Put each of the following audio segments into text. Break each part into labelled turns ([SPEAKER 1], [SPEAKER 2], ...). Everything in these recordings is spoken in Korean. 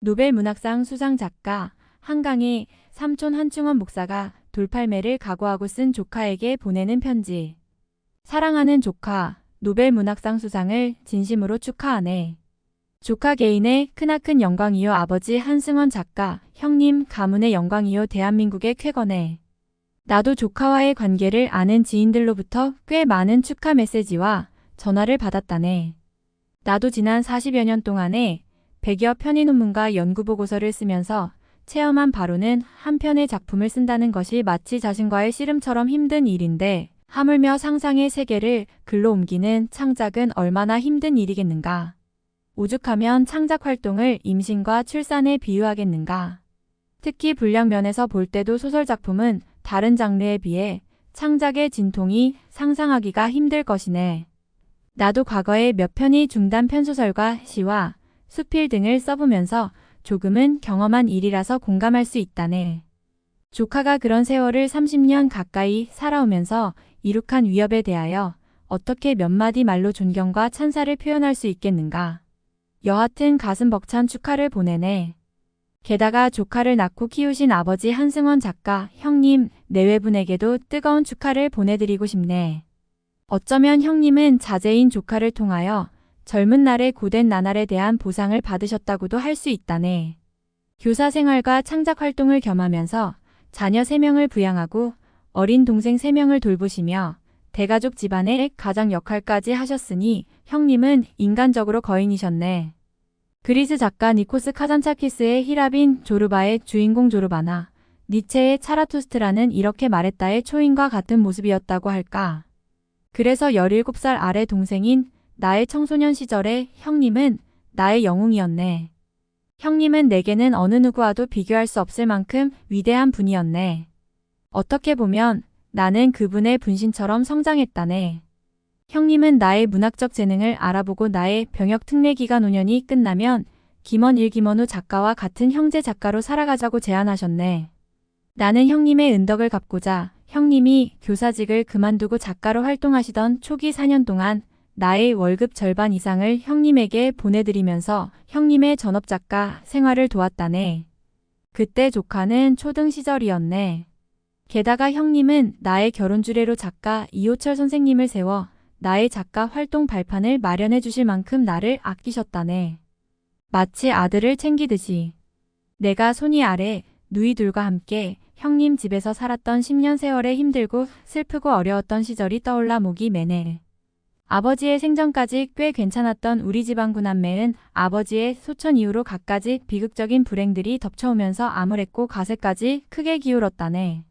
[SPEAKER 1] 노벨 문학상 수상 작가 한강의 삼촌 한충원 목사가 돌팔매를 각오하고 쓴 조카에게 보내는 편지. 사랑하는 조카, 노벨 문학상 수상을 진심으로 축하하네. 조카 개인의 크나큰 영광이요. 아버지 한승원 작가, 형님 가문의 영광이요. 대한민국의 쾌거네. 나도 조카와의 관계를 아는 지인들로부터 꽤 많은 축하 메시지와 전화를 받았다네. 나도 지난 40여 년 동안에 100여 편의 논문과 연구보고서를 쓰면서 체험한 바로는 한 편의 작품을 쓴다는 것이 마치 자신과의 씨름처럼 힘든 일인데 하물며 상상의 세계를 글로 옮기는 창작은 얼마나 힘든 일이겠는가. 오죽하면 창작 활동을 임신과 출산에 비유하겠는가. 특히 분량 면에서 볼 때도 소설 작품은 다른 장르에 비해 창작의 진통이 상상하기가 힘들 것이네. 나도 과거에 몇 편의 중단 편소설과 시와 수필 등을 써보면서 조금은 경험한 일이라서 공감할 수 있다네. 조카가 그런 세월을 30년 가까이 살아오면서 이룩한 위협에 대하여 어떻게 몇 마디 말로 존경과 찬사를 표현할 수 있겠는가. 여하튼 가슴 벅찬 축하를 보내네. 게다가 조카를 낳고 키우신 아버지 한승원 작가, 형님, 내외분에게도 뜨거운 축하를 보내드리고 싶네. 어쩌면 형님은 자제인 조카를 통하여 젊은 날의 고된 나날에 대한 보상을 받으셨다고도 할 수 있다네. 교사 생활과 창작 활동을 겸하면서 자녀 3명을 부양하고 어린 동생 3명을 돌보시며 대가족 집안의 가장 역할까지 하셨으니 형님은 인간적으로 거인이셨네. 그리스 작가 니코스 카잔차키스의 히라빈 조르바의 주인공 조르바나 니체의 차라투스트라는 이렇게 말했다의 초인과 같은 모습이었다고 할까. 그래서 17살 아래 동생인 나의 청소년 시절에 형님은 나의 영웅이었네. 형님은 내게는 어느 누구와도 비교할 수 없을 만큼 위대한 분이었네. 어떻게 보면 나는 그분의 분신처럼 성장했다네. 형님은 나의 문학적 재능을 알아보고 나의 병역 특례 기간 5년이 끝나면 김원 일 김원우 작가와 같은 형제 작가로 살아가자고 제안하셨네. 나는 형님의 은덕을 갚고자 형님이 교사직을 그만두고 작가로 활동하시던 초기 4년 동안 나의 월급 절반 이상을 형님에게 보내드리면서 형님의 전업작가 생활을 도왔다네. 그때 조카는 초등 시절이었네. 게다가 형님은 나의 결혼 주례로 작가 이호철 선생님을 세워 나의 작가 활동 발판을 마련해 주실 만큼 나를 아끼셨다네. 마치 아들을 챙기듯이. 내가 손이 아래 누이둘과 함께 형님 집에서 살았던 10년 세월의 힘들고 슬프고 어려웠던 시절이 떠올라 목이 메네. 아버지의 생전까지 꽤 괜찮았던 우리 집안 구남매는 아버지의 소천 이후로 갖가지 비극적인 불행들이 덮쳐오면서 암울했고 가세까지 크게 기울었다네.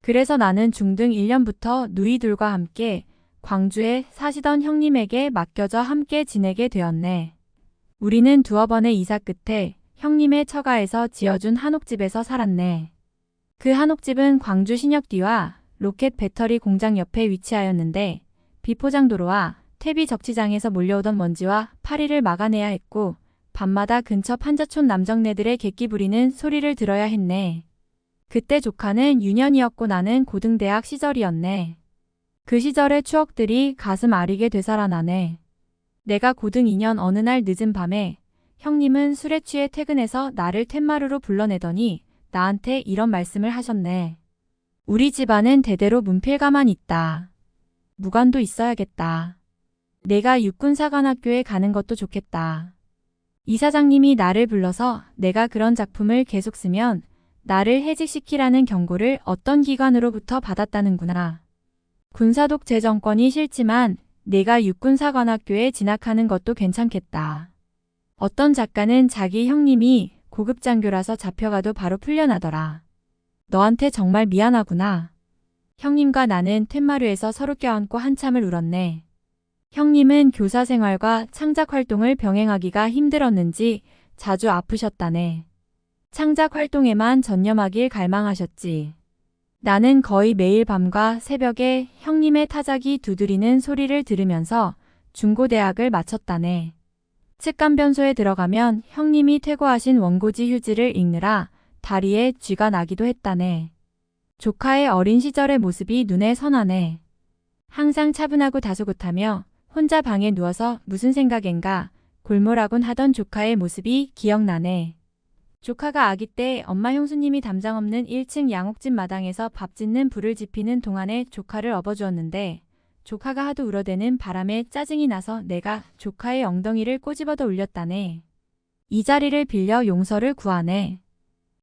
[SPEAKER 1] 그래서 나는 중등 1년부터 누이둘과 함께 광주에 사시던 형님에게 맡겨져 함께 지내게 되었네. 우리는 두어 번의 이사 끝에 형님의 처가에서 지어준 한옥집에서 살았네. 그 한옥집은 광주 신역뒤와 로켓 배터리 공장 옆에 위치하였는데 비포장도로와 퇴비 적치장에서 몰려오던 먼지와 파리를 막아내야 했고 밤마다 근처 판자촌 남정네들의 객기 부리는 소리를 들어야 했네. 그때 조카는 유년이었고 나는 고등대학 시절이었네. 그 시절의 추억들이 가슴 아리게 되살아나네. 내가 고등 2년 어느 날 늦은 밤에 형님은 술에 취해 퇴근해서 나를 텐마루로 불러내더니 나한테 이런 말씀을 하셨네. 우리 집안은 대대로 문필가만 있다. 무관도 있어야겠다. 내가 육군사관학교에 가는 것도 좋겠다. 이사장님이 나를 불러서 내가 그런 작품을 계속 쓰면 나를 해직시키라는 경고를 어떤 기관으로부터 받았다는구나. 군사독재 정권이 싫지만 내가 육군사관학교에 진학하는 것도 괜찮겠다. 어떤 작가는 자기 형님이 고급장교라서 잡혀가도 바로 풀려나더라. 너한테 정말 미안하구나. 형님과 나는 텐마루에서 서로 껴안고 한참을 울었네. 형님은 교사 생활과 창작 활동을 병행하기가 힘들었는지 자주 아프셨다네. 창작 활동에만 전념하길 갈망하셨지. 나는 거의 매일 밤과 새벽에 형님의 타자기 두드리는 소리를 들으면서 중고대학을 마쳤다네. 측간변소에 들어가면 형님이 퇴고하신 원고지 휴지를 읽느라 다리에 쥐가 나기도 했다네. 조카의 어린 시절의 모습이 눈에 선하네. 항상 차분하고 다소곳하며 혼자 방에 누워서 무슨 생각인가 골몰하곤 하던 조카의 모습이 기억나네. 조카가 아기 때 엄마 형수님이 담장 없는 1층 양옥집 마당에서 밥 짓는 불을 지피는 동안에 조카를 업어주었는데 조카가 하도 울어대는 바람에 짜증이 나서 내가 조카의 엉덩이를 꼬집어도 울렸다네. 이 자리를 빌려 용서를 구하네.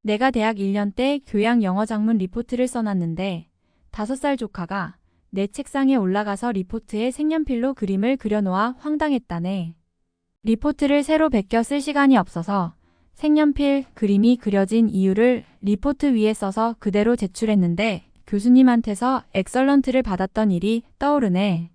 [SPEAKER 1] 내가 대학 1년 때 교양 영어 작문 리포트를 써놨는데 5살 조카가 내 책상에 올라가서 리포트에 색연필로 그림을 그려놓아 황당했다네. 리포트를 새로 베껴 쓸 시간이 없어서 색연필 그림이 그려진 이유를 리포트 위에 써서 그대로 제출했는데 교수님한테서 엑설런트를 받았던 일이 떠오르네.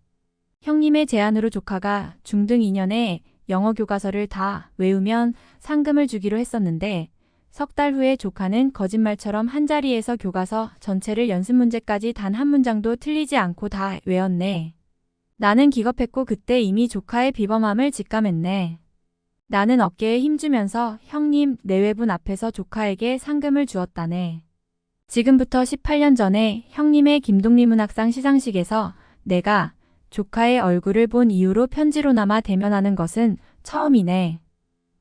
[SPEAKER 1] 형님의 제안으로 조카가 중등 2년에 영어 교과서를 다 외우면 상금을 주기로 했었는데 석 달 후에 조카는 거짓말처럼 한자리에서 교과서 전체를 연습 문제까지 단 한 문장도 틀리지 않고 다 외웠네. 나는 기겁했고 그때 이미 조카의 비범함을 직감했네. 나는 어깨에 힘주면서 형님 내외분 앞에서 조카에게 상금을 주었다네. 지금부터 18년 전에 형님의 김동리 문학상 시상식에서 내가 조카의 얼굴을 본 이후로 편지로나마 대면하는 것은 처음이네.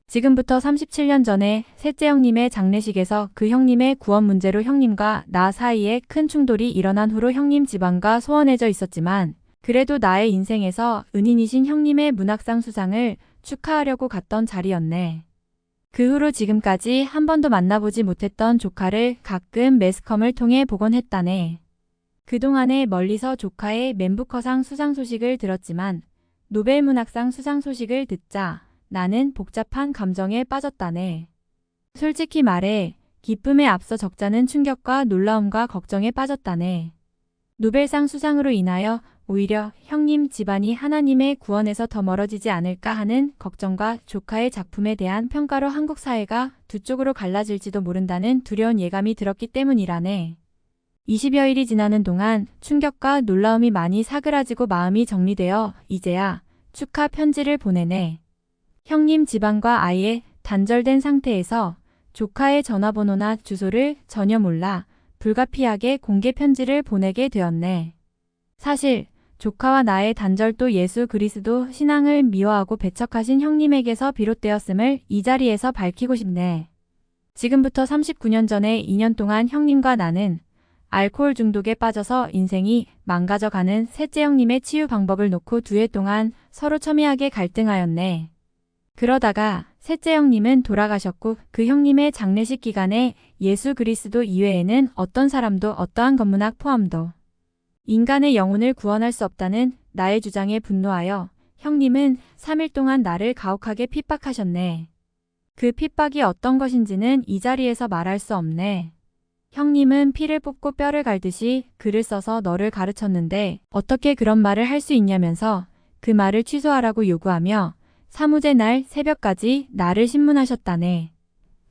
[SPEAKER 1] 지금부터 37년 전에 셋째 형님의 장례식에서 그 형님의 구원 문제로 형님과 나 사이에 큰 충돌이 일어난 후로 형님 집안과 소원해져 있었지만 그래도 나의 인생에서 은인이신 형님의 문학상 수상을 축하하려고 갔던 자리였네. 그 후로 지금까지 한 번도 만나보지 못했던 조카를 가끔 매스컴을 통해 보곤 했다네. 그동안에 멀리서 조카의 맨부커상 수상 소식을 들었지만 노벨문학상 수상 소식을 듣자 나는 복잡한 감정에 빠졌다네. 솔직히 말해 기쁨에 앞서 적잖은 충격과 놀라움과 걱정에 빠졌다네. 노벨상 수상으로 인하여 오히려 형님 집안이 하나님의 구원에서 더 멀어지지 않을까 하는 걱정과 조카의 작품에 대한 평가로 한국 사회가 두 쪽으로 갈라질지도 모른다는 두려운 예감이 들었기 때문이라네. 20여일이 지나는 동안 충격과 놀라움이 많이 사그라지고 마음이 정리되어 이제야 축하 편지를 보내네. 형님 집안과 아예 단절된 상태에서 조카의 전화번호나 주소를 전혀 몰라 불가피하게 공개 편지를 보내게 되었네. 사실 조카와 나의 단절도 예수 그리스도 신앙을 미워하고 배척하신 형님에게서 비롯되었음을 이 자리에서 밝히고 싶네. 지금부터 39년 전에 2년 동안 형님과 나는 알코올 중독에 빠져서 인생이 망가져가는 셋째 형님의 치유 방법을 놓고 2해 동안 서로 첨예하게 갈등하였네. 그러다가 셋째 형님은 돌아가셨고 그 형님의 장례식 기간에 예수 그리스도 이외에는 어떤 사람도 어떠한 건문학 포함도 인간의 영혼을 구원할 수 없다는 나의 주장에 분노하여 형님은 3일 동안 나를 가혹하게 핍박하셨네. 그 핍박이 어떤 것인지는 이 자리에서 말할 수 없네. 형님은 피를 뽑고 뼈를 갈듯이 글을 써서 너를 가르쳤는데 어떻게 그런 말을 할 수 있냐면서 그 말을 취소하라고 요구하며 사무제 날 새벽까지 나를 신문하셨다네.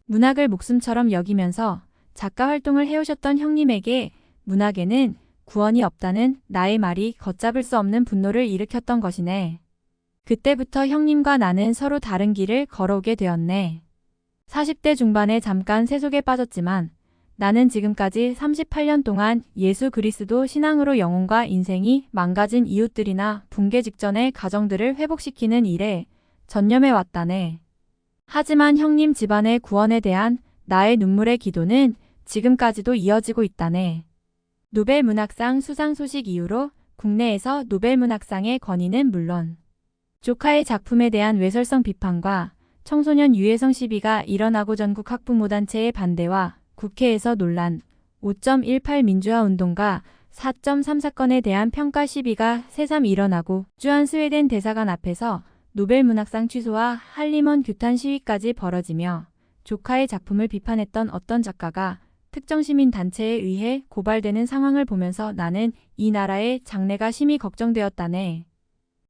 [SPEAKER 1] 문학을 목숨처럼 여기면서 작가 활동을 해오셨던 형님에게 문학에는 구원이 없다는 나의 말이 걷잡을 수 없는 분노를 일으켰던 것이네. 그때부터 형님과 나는 서로 다른 길을 걸어오게 되었네. 40대 중반에 잠깐 세속에 빠졌지만 나는 지금까지 38년 동안 예수 그리스도 신앙으로 영혼과 인생이 망가진 이웃들이나 붕괴 직전의 가정들을 회복시키는 일에 전념해 왔다네. 하지만 형님 집안의 구원에 대한 나의 눈물의 기도는 지금까지도 이어지고 있다네. 노벨문학상 수상 소식 이후로 국내에서 노벨문학상의 건의는 물론 조카의 작품에 대한 외설성 비판과 청소년 유해성 시비가 일어나고 전국 학부모단체의 반대와 국회에서 논란, 5.18 민주화 운동과 4.3 사건에 대한 평가 시비가 새삼 일어나고 주한 스웨덴 대사관 앞에서 노벨문학상 취소와 할리먼 규탄 시위까지 벌어지며 조카의 작품을 비판했던 어떤 작가가 특정 시민단체에 의해 고발되는 상황을 보면서 나는 이 나라의 장래가 심히 걱정되었다네.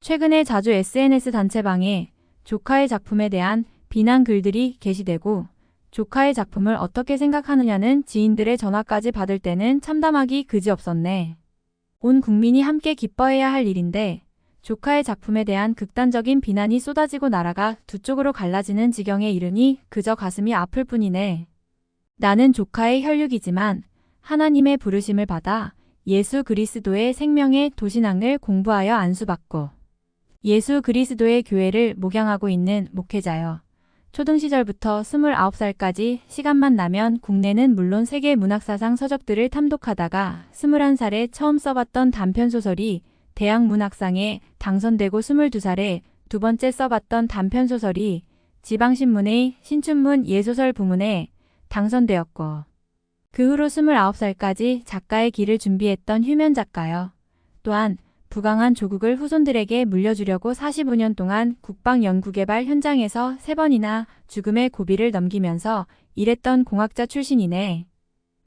[SPEAKER 1] 최근에 자주 SNS 단체방에 조카의 작품에 대한 비난 글들이 게시되고 조카의 작품을 어떻게 생각하느냐는 지인들의 전화까지 받을 때는 참담하기 그지없었네. 온 국민이 함께 기뻐해야 할 일인데 조카의 작품에 대한 극단적인 비난이 쏟아지고 나라가 두 쪽으로 갈라지는 지경에 이르니 그저 가슴이 아플 뿐이네. 나는 조카의 혈육이지만 하나님의 부르심을 받아 예수 그리스도의 생명의 도신학을 공부하여 안수받고 예수 그리스도의 교회를 목양하고 있는 목회자여. 초등 시절부터 29살까지 시간만 나면 국내는 물론 세계 문학사상 서적들을 탐독하다가 21살에 처음 써봤던 단편소설이 대학문학상에 당선되고 22살에 두 번째 써봤던 단편소설이 지방신문의 신춘문 예소설 부문에 당선되었고 그 후로 29살까지 작가의 길을 준비했던 휴면 작가요. 또한 부강한 조국을 후손들에게 물려주려고 45년 동안 국방연구개발 현장에서 3번이나 죽음의 고비를 넘기면서 일했던 공학자 출신이네.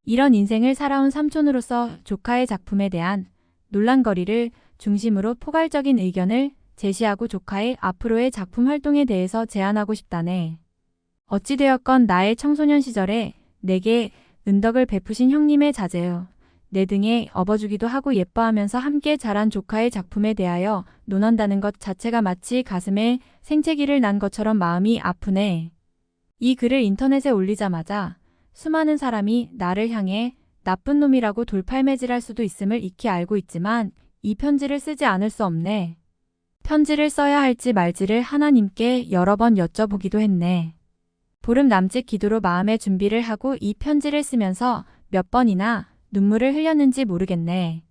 [SPEAKER 1] 이런 인생을 살아온 삼촌으로서 조카의 작품에 대한 논란거리를 중심으로 포괄적인 의견을 제시하고 조카의 앞으로의 작품 활동에 대해서 제안하고 싶다네. 어찌되었건 나의 청소년 시절에 내게 은덕을 베푸신 형님의 자제요. 내 등에 업어주기도 하고 예뻐하면서 함께 자란 조카의 작품에 대하여 논한다는 것 자체가 마치 가슴에 생채기를 난 것처럼 마음이 아프네. 이 글을 인터넷에 올리자마자 수많은 사람이 나를 향해 나쁜 놈이라고 돌팔매질할 수도 있음을 익히 알고 있지만 이 편지를 쓰지 않을 수 없네. 편지를 써야 할지 말지를 하나님께 여러 번 여쭤보기도 했네. 보름 남짓 기도로 마음의 준비를 하고 이 편지를 쓰면서 몇 번이나 눈물을 흘렸는지 모르겠네.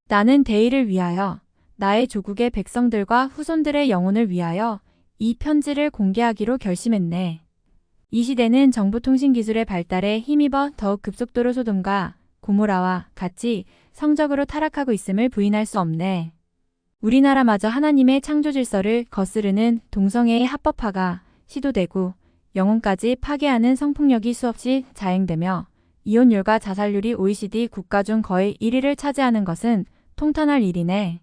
[SPEAKER 1] 나는 대의를 위하여, 나의 조국의 백성들과 후손들의 영혼을 위하여 이 편지를 공개하기로 결심했네. 이 시대는 정보통신기술의 발달에 힘입어 더욱 급속도로 소돔과 고모라와 같이 성적으로 타락하고 있음을 부인할 수 없네. 우리나라마저 하나님의 창조 질서를 거스르는 동성애의 합법화가 시도되고 영혼까지 파괴하는 성폭력이 수없이 자행되며 이혼율과 자살률이 OECD 국가 중 거의 1위를 차지하는 것은 통탄할 일이네.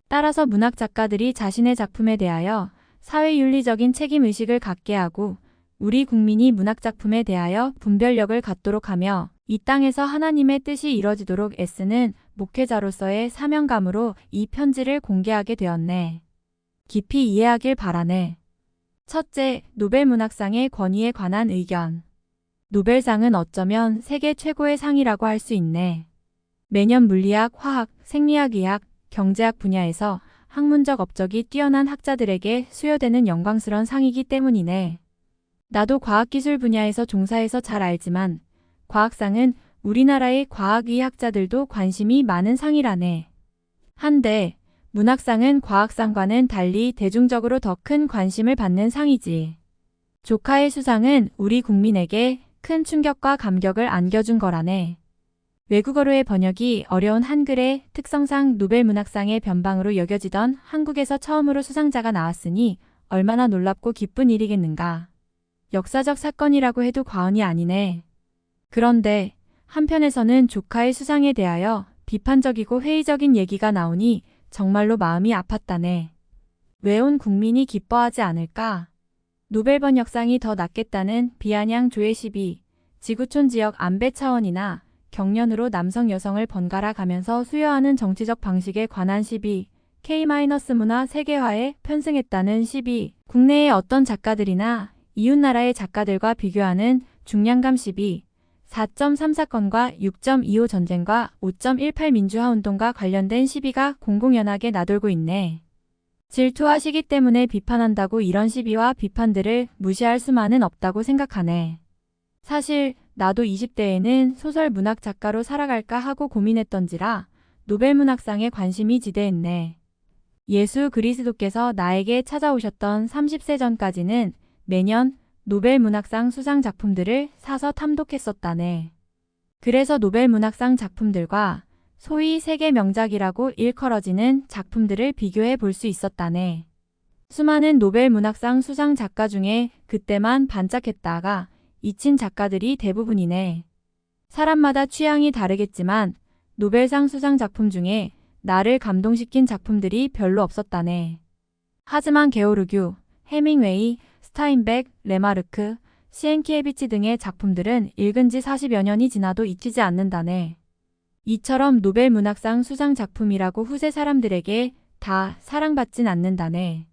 [SPEAKER 1] 따라서 문학 작가들이 자신의 작품에 대하여 사회윤리적인 책임의식을 갖게 하고 우리 국민이 문학 작품에 대하여 분별력을 갖도록 하며 이 땅에서 하나님의 뜻이 이뤄지도록 애쓰는 목회자로서의 사명감으로 이 편지를 공개하게 되었네. 깊이 이해하길 바라네. 첫째, 노벨문학상의 권위에 관한 의견. 노벨상은 어쩌면 세계 최고의 상이라고 할 수 있네. 매년 물리학, 화학, 생리학의학, 경제학 분야에서 학문적 업적이 뛰어난 학자들에게 수여되는 영광스러운 상이기 때문이네. 나도 과학기술 분야에서 종사해서 잘 알지만 과학상은 우리나라의 과학의학자들도 관심이 많은 상이라네. 한데 문학상은 과학상과는 달리 대중적으로 더 큰 관심을 받는 상이지. 조카의 수상은 우리 국민에게 큰 충격과 감격을 안겨준 거라네. 외국어로의 번역이 어려운 한글의 특성상 노벨문학상의 변방으로 여겨지던 한국에서 처음으로 수상자가 나왔으니 얼마나 놀랍고 기쁜 일이겠는가. 역사적 사건이라고 해도 과언이 아니네. 그런데 한편에서는 조카의 수상에 대하여 비판적이고 회의적인 얘기가 나오니 정말로 마음이 아팠다네. 왜 온 국민이 기뻐하지 않을까? 노벨 번역상이 더 낫겠다는 비아냥 조의 시비, 지구촌 지역 안배 차원이나 경련으로 남성 여성을 번갈아 가면서 수여하는 정치적 방식에 관한 시비, K-문화 세계화에 편승했다는 시비, 국내의 어떤 작가들이나 이웃나라의 작가들과 비교하는 중량감 시비, 4.3 사건과 6.25 전쟁과 5.18 민주화운동과 관련된 시비가 공공연하게 나돌고 있네. 질투와 시기 때문에 비판한다고 이런 시비와 비판들을 무시할 수만은 없다고 생각하네. 사실 나도 20대에는 소설 문학 작가로 살아갈까 하고 고민했던지라 노벨문학상에 관심이 지대했네. 예수 그리스도께서 나에게 찾아오셨던 30세 전까지는 매년 노벨문학상 수상 작품들을 사서 탐독했었다네. 그래서 노벨문학상 작품들과 소위 세계 명작이라고 일컬어지는 작품들을 비교해 볼 수 있었다네. 수많은 노벨문학상 수상 작가 중에 그때만 반짝했다가 잊힌 작가들이 대부분이네. 사람마다 취향이 다르겠지만 노벨상 수상 작품 중에 나를 감동시킨 작품들이 별로 없었다네. 하지만 게오르규, 해밍웨이, 스타인백, 레마르크, 시엔키에비치 등의 작품들은 읽은 지 40여 년이 지나도 잊히지 않는다네. 이처럼 노벨문학상 수상 작품이라고 후세 사람들에게 다 사랑받진 않는다네.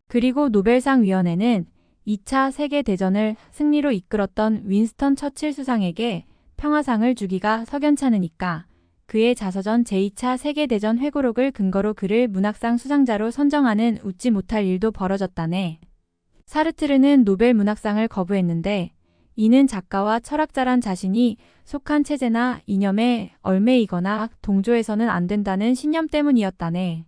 [SPEAKER 1] 그리고 노벨상위원회는 2차 세계대전을 승리로 이끌었던 윈스턴 처칠 수상에게 평화상을 주기가 석연찮으니까 그의 자서전 제2차 세계대전 회고록을 근거로 그를 문학상 수상자로 선정하는 웃지 못할 일도 벌어졌다네. 사르트르는 노벨 문학상을 거부했는데 이는 작가와 철학자란 자신이 속한 체제나 이념에 얽매이거나 동조해서는 안 된다는 신념 때문이었다네.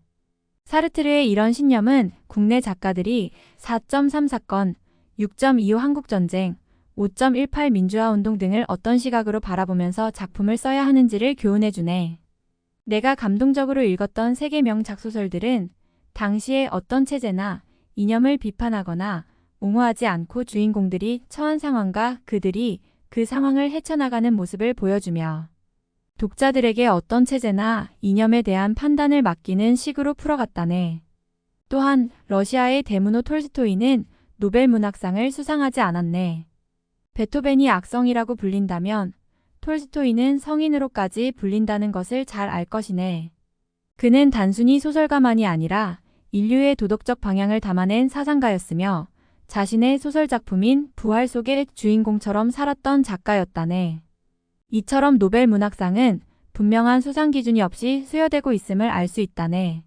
[SPEAKER 1] 사르트르의 이런 신념은 국내 작가들이 4.3 사건, 6.25 한국전쟁, 5.18 민주화운동 등을 어떤 시각으로 바라보면서 작품을 써야 하는지를 교훈해주네. 내가 감동적으로 읽었던 세계 명작 소설들은 당시의 어떤 체제나 이념을 비판하거나 옹호하지 않고 주인공들이 처한 상황과 그들이 그 상황을 헤쳐나가는 모습을 보여주며 독자들에게 어떤 체제나 이념에 대한 판단을 맡기는 식으로 풀어갔다네. 또한 러시아의 데무노 톨스토이는 노벨 문학상을 수상하지 않았네. 베토벤이 악성이라고 불린다면 톨스토이는 성인으로까지 불린다는 것을 잘 알 것이네. 그는 단순히 소설가만이 아니라 인류의 도덕적 방향을 담아낸 사상가였으며 자신의 소설 작품인 부활 속의 주인공처럼 살았던 작가였다네. 이처럼 노벨 문학상은 분명한 수상 기준이 없이 수여되고 있음을 알 수 있다네.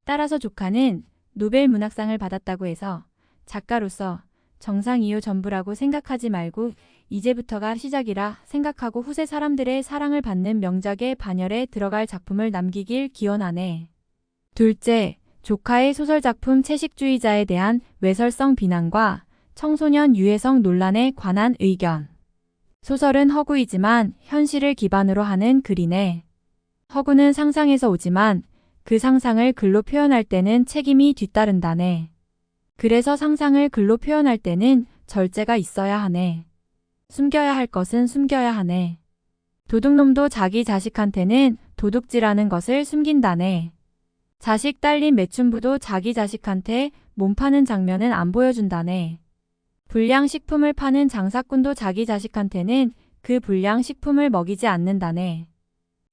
[SPEAKER 1] 따라서 조카는 노벨 문학상을 받았다고 해서 작가로서 정상 이후 전부라고 생각하지 말고 이제부터가 시작이라 생각하고 후세 사람들의 사랑을 받는 명작의 반열에 들어갈 작품을 남기길 기원하네. 둘째, 조카의 소설 작품 채식주의자에 대한 외설성 비난과 청소년 유해성 논란에 관한 의견. 소설은 허구이지만 현실을 기반으로 하는 글이네. 허구는 상상에서 오지만 그 상상을 글로 표현할 때는 책임이 뒤따른다네. 그래서 상상을 글로 표현할 때는 절제가 있어야 하네. 숨겨야 할 것은 숨겨야 하네. 도둑놈도 자기 자식한테는 도둑질하는 것을 숨긴다네. 자식 딸린 매춘부도 자기 자식한테 몸 파는 장면은 안 보여준다네. 불량식품을 파는 장사꾼도 자기 자식한테는 그 불량식품을 먹이지 않는다네.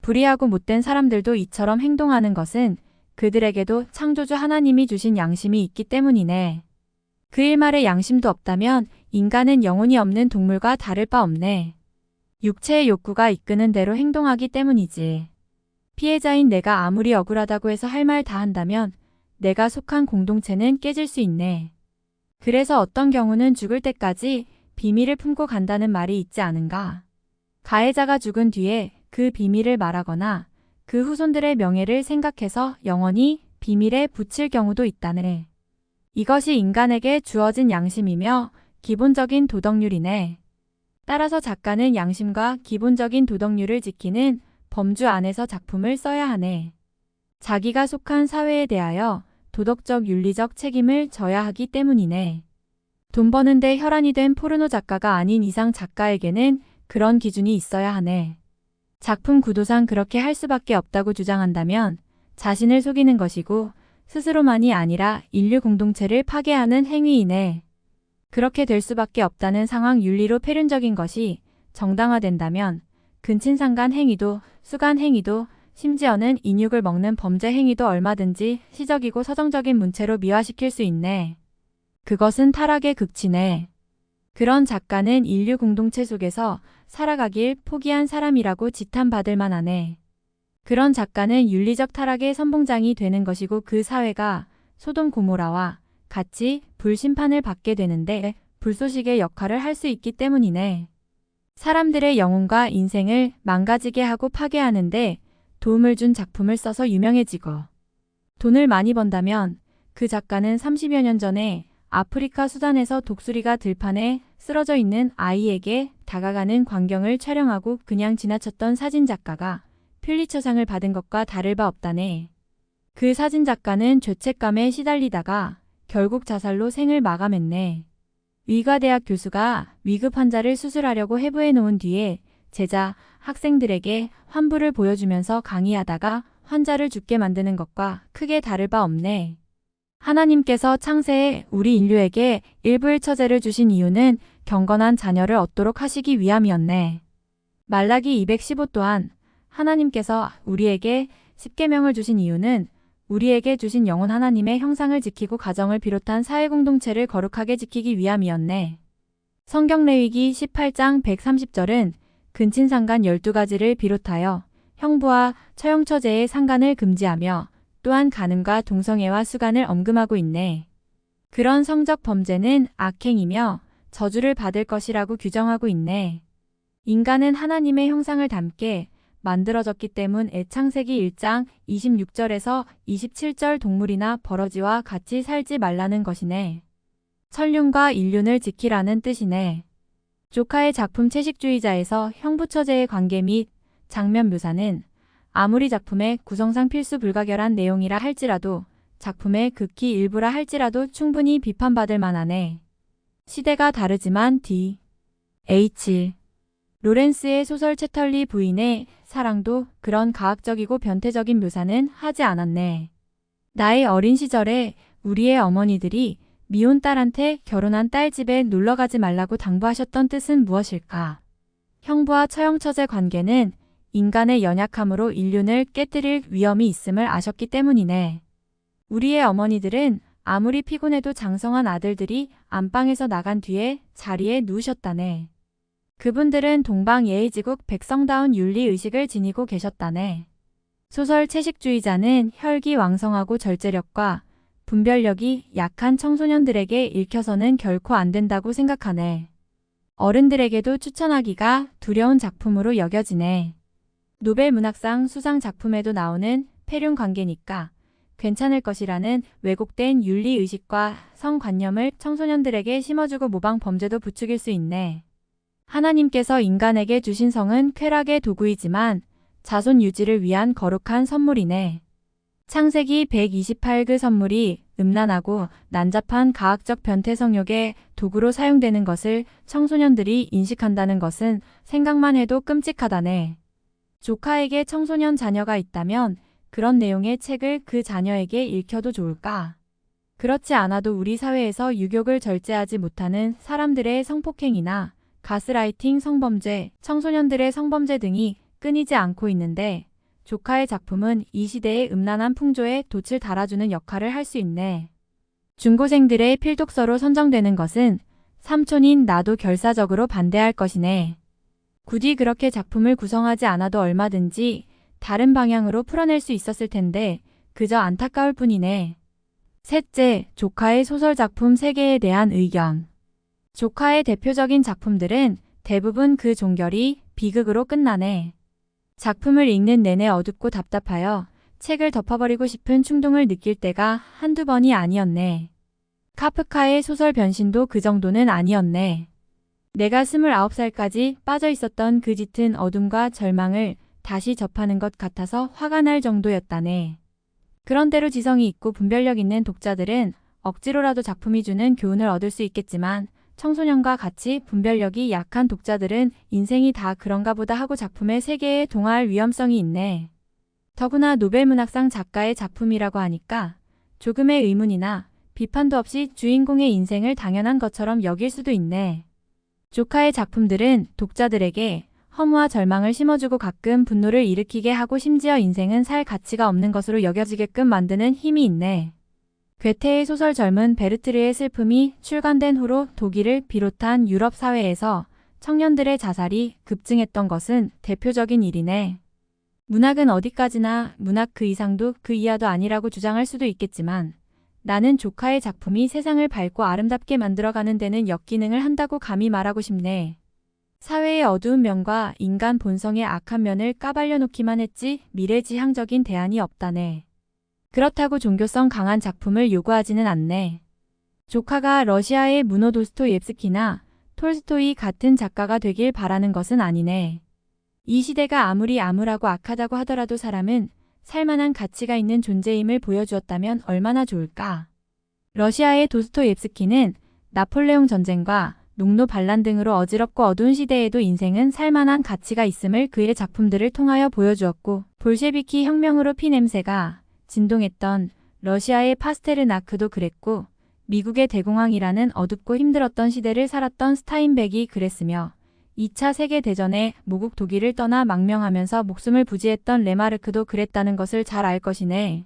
[SPEAKER 1] 불의하고 못된 사람들도 이처럼 행동하는 것은 그들에게도 창조주 하나님이 주신 양심이 있기 때문이네. 그 일말의 양심도 없다면 인간은 영혼이 없는 동물과 다를 바 없네. 육체의 욕구가 이끄는 대로 행동하기 때문이지. 피해자인 내가 아무리 억울하다고 해서 할 말 다 한다면 내가 속한 공동체는 깨질 수 있네. 그래서 어떤 경우는 죽을 때까지 비밀을 품고 간다는 말이 있지 않은가. 가해자가 죽은 뒤에 그 비밀을 말하거나 그 후손들의 명예를 생각해서 영원히 비밀에 붙일 경우도 있다네. 이것이 인간에게 주어진 양심이며 기본적인 도덕률이네. 따라서 작가는 양심과 기본적인 도덕률을 지키는 범주 안에서 작품을 써야 하네. 자기가 속한 사회에 대하여 도덕적 윤리적 책임을 져야 하기 때문이네. 돈 버는데 혈안이 된 포르노 작가가 아닌 이상 작가에게는 그런 기준이 있어야 하네. 작품 구도상 그렇게 할 수밖에 없다고 주장한다면 자신을 속이는 것이고 스스로만이 아니라 인류 공동체를 파괴하는 행위이네. 그렇게 될 수밖에 없다는 상황 윤리로 패륜적인 것이 정당화된다면 근친상간 행위도 수간 행위도 심지어는 인육을 먹는 범죄 행위도 얼마든지 시적이고 서정적인 문체로 미화시킬 수 있네. 그것은 타락의 극치네. 그런 작가는 인류 공동체 속에서 살아가길 포기한 사람이라고 지탄받을 만하네. 그런 작가는 윤리적 타락의 선봉장이 되는 것이고 그 사회가 소돔 고모라와 같이 불심판을 받게 되는데 불쏘시개 역할을 할 수 있기 때문이네. 사람들의 영혼과 인생을 망가지게 하고 파괴하는데 도움을 준 작품을 써서 유명해지고 돈을 많이 번다면 그 작가는 30여 년 전에 아프리카 수단에서 독수리가 들판에 쓰러져 있는 아이에게 다가가는 광경을 촬영하고 그냥 지나쳤던 사진작가가 퓰리처상을 받은 것과 다를 바 없다네. 그 사진작가는 죄책감에 시달리다가 결국 자살로 생을 마감했네. 의과대학 교수가 위급 환자를 수술하려고 해부해 놓은 뒤에 제자, 학생들에게 환부를 보여주면서 강의하다가 환자를 죽게 만드는 것과 크게 다를 바 없네. 하나님께서 창세에 우리 인류에게 일부일처제를 주신 이유는 경건한 자녀를 얻도록 하시기 위함이었네. 말라기 215 또한 하나님께서 우리에게 십계명을 주신 이유는 우리에게 주신 영혼 하나님의 형상을 지키고 가정을 비롯한 사회공동체를 거룩하게 지키기 위함이었네. 성경 레위기 18장 130절은 근친상간 12가지를 비롯하여 형부와 처형처제의 상간을 금지하며 또한 간음과 동성애와 수간을 엄금하고 있네. 그런 성적 범죄는 악행이며 저주를 받을 것이라고 규정하고 있네. 인간은 하나님의 형상을 닮게 만들어졌기 때문에 창세기 1장 26절에서 27절 동물이나 버러지와 같이 살지 말라는 것이네. 천륜과 인륜을 지키라는 뜻이네. 조카의 작품 채식주의자에서 형부처제의 관계 및 장면 묘사는 아무리 작품의 구성상 필수 불가결한 내용이라 할지라도 작품의 극히 일부라 할지라도 충분히 비판받을 만하네. 시대가 다르지만 D.H. 로렌스의 소설 채털리 부인의 사랑도 그런 가학적이고 변태적인 묘사는 하지 않았네. 나의 어린 시절에 우리의 어머니들이 미혼 딸한테 결혼한 딸 집에 놀러가지 말라고 당부하셨던 뜻은 무엇일까? 형부와 처형처제 관계는 인간의 연약함으로 인륜을 깨뜨릴 위험이 있음을 아셨기 때문이네. 우리의 어머니들은 아무리 피곤해도 장성한 아들들이 안방에서 나간 뒤에 자리에 누우셨다네. 그분들은 동방예의지국 백성다운 윤리의식을 지니고 계셨다네. 소설 채식주의자는 혈기왕성하고 절제력과 분별력이 약한 청소년들에게 읽혀서는 결코 안 된다고 생각하네. 어른들에게도 추천하기가 두려운 작품으로 여겨지네. 노벨 문학상 수상 작품에도 나오는 폐륜 관계니까 괜찮을 것이라는 왜곡된 윤리의식과 성관념을 청소년들에게 심어주고 모방 범죄도 부추길 수 있네. 하나님께서 인간에게 주신 성은 쾌락의 도구이지만 자손 유지를 위한 거룩한 선물이네. 창세기 128 그 선물이 음란하고 난잡한 가학적 변태 성욕의 도구로 사용되는 것을 청소년들이 인식한다는 것은 생각만 해도 끔찍하다네. 조카에게 청소년 자녀가 있다면 그런 내용의 책을 그 자녀에게 읽혀도 좋을까? 그렇지 않아도 우리 사회에서 유욕을 절제하지 못하는 사람들의 성폭행이나 가스라이팅 성범죄, 청소년들의 성범죄 등이 끊이지 않고 있는데 조카의 작품은 이 시대의 음란한 풍조에 돛을 달아주는 역할을 할 수 있네. 중고생들의 필독서로 선정되는 것은 삼촌인 나도 결사적으로 반대할 것이네. 굳이 그렇게 작품을 구성하지 않아도 얼마든지 다른 방향으로 풀어낼 수 있었을 텐데 그저 안타까울 뿐이네. 셋째, 조카의 소설 작품 3개에 대한 의견. 조카의 대표적인 작품들은 대부분 그 종결이 비극으로 끝나네. 작품을 읽는 내내 어둡고 답답하여 책을 덮어버리고 싶은 충동을 느낄 때가 한두 번이 아니었네. 카프카의 소설 변신도 그 정도는 아니었네. 내가 29살까지 빠져 있었던 그 짙은 어둠과 절망을 다시 접하는 것 같아서 화가 날 정도였다네. 그런대로 지성이 있고 분별력 있는 독자들은 억지로라도 작품이 주는 교훈을 얻을 수 있겠지만 청소년과 같이 분별력이 약한 독자들은 인생이 다 그런가 보다 하고 작품의 세계에 동화할 위험성이 있네. 더구나 노벨문학상 작가의 작품이라고 하니까 조금의 의문이나 비판도 없이 주인공의 인생을 당연한 것처럼 여길 수도 있네. 조카의 작품들은 독자들에게 허무와 절망을 심어주고 가끔 분노를 일으키게 하고 심지어 인생은 살 가치가 없는 것으로 여겨지게끔 만드는 힘이 있네. 괴테의 소설 젊은 베르트르의 슬픔이 출간된 후로 독일을 비롯한 유럽 사회에서 청년들의 자살이 급증했던 것은 대표적인 일이네. 문학은 어디까지나 문학 그 이상도 그 이하도 아니라고 주장할 수도 있겠지만 나는 조카의 작품이 세상을 밝고 아름답게 만들어가는 데는 역기능을 한다고 감히 말하고 싶네. 사회의 어두운 면과 인간 본성의 악한 면을 까발려 놓기만 했지 미래지향적인 대안이 없다네. 그렇다고 종교성 강한 작품을 요구하지는 않네. 조카가 러시아의 무노 도스토옙스키나 톨스토이 같은 작가가 되길 바라는 것은 아니네. 이 시대가 아무리 암울하고 악하다고 하더라도 사람은 살만한 가치가 있는 존재임을 보여주었다면 얼마나 좋을까. 러시아의 도스토옙스키는 나폴레옹 전쟁과 농노 반란 등으로 어지럽고 어두운 시대에도 인생은 살만한 가치가 있음을 그의 작품들을 통하여 보여주었고 볼셰비키 혁명으로 피냄새가 진동했던 러시아의 파스테르나크도 그랬고 미국의 대공황이라는 어둡고 힘들었던 시대를 살았던 스타인백이 그랬으며 2차 세계대전에 모국 독일을 떠나 망명하면서 목숨을 부지했던 레마르크도 그랬다는 것을 잘 알 것이네.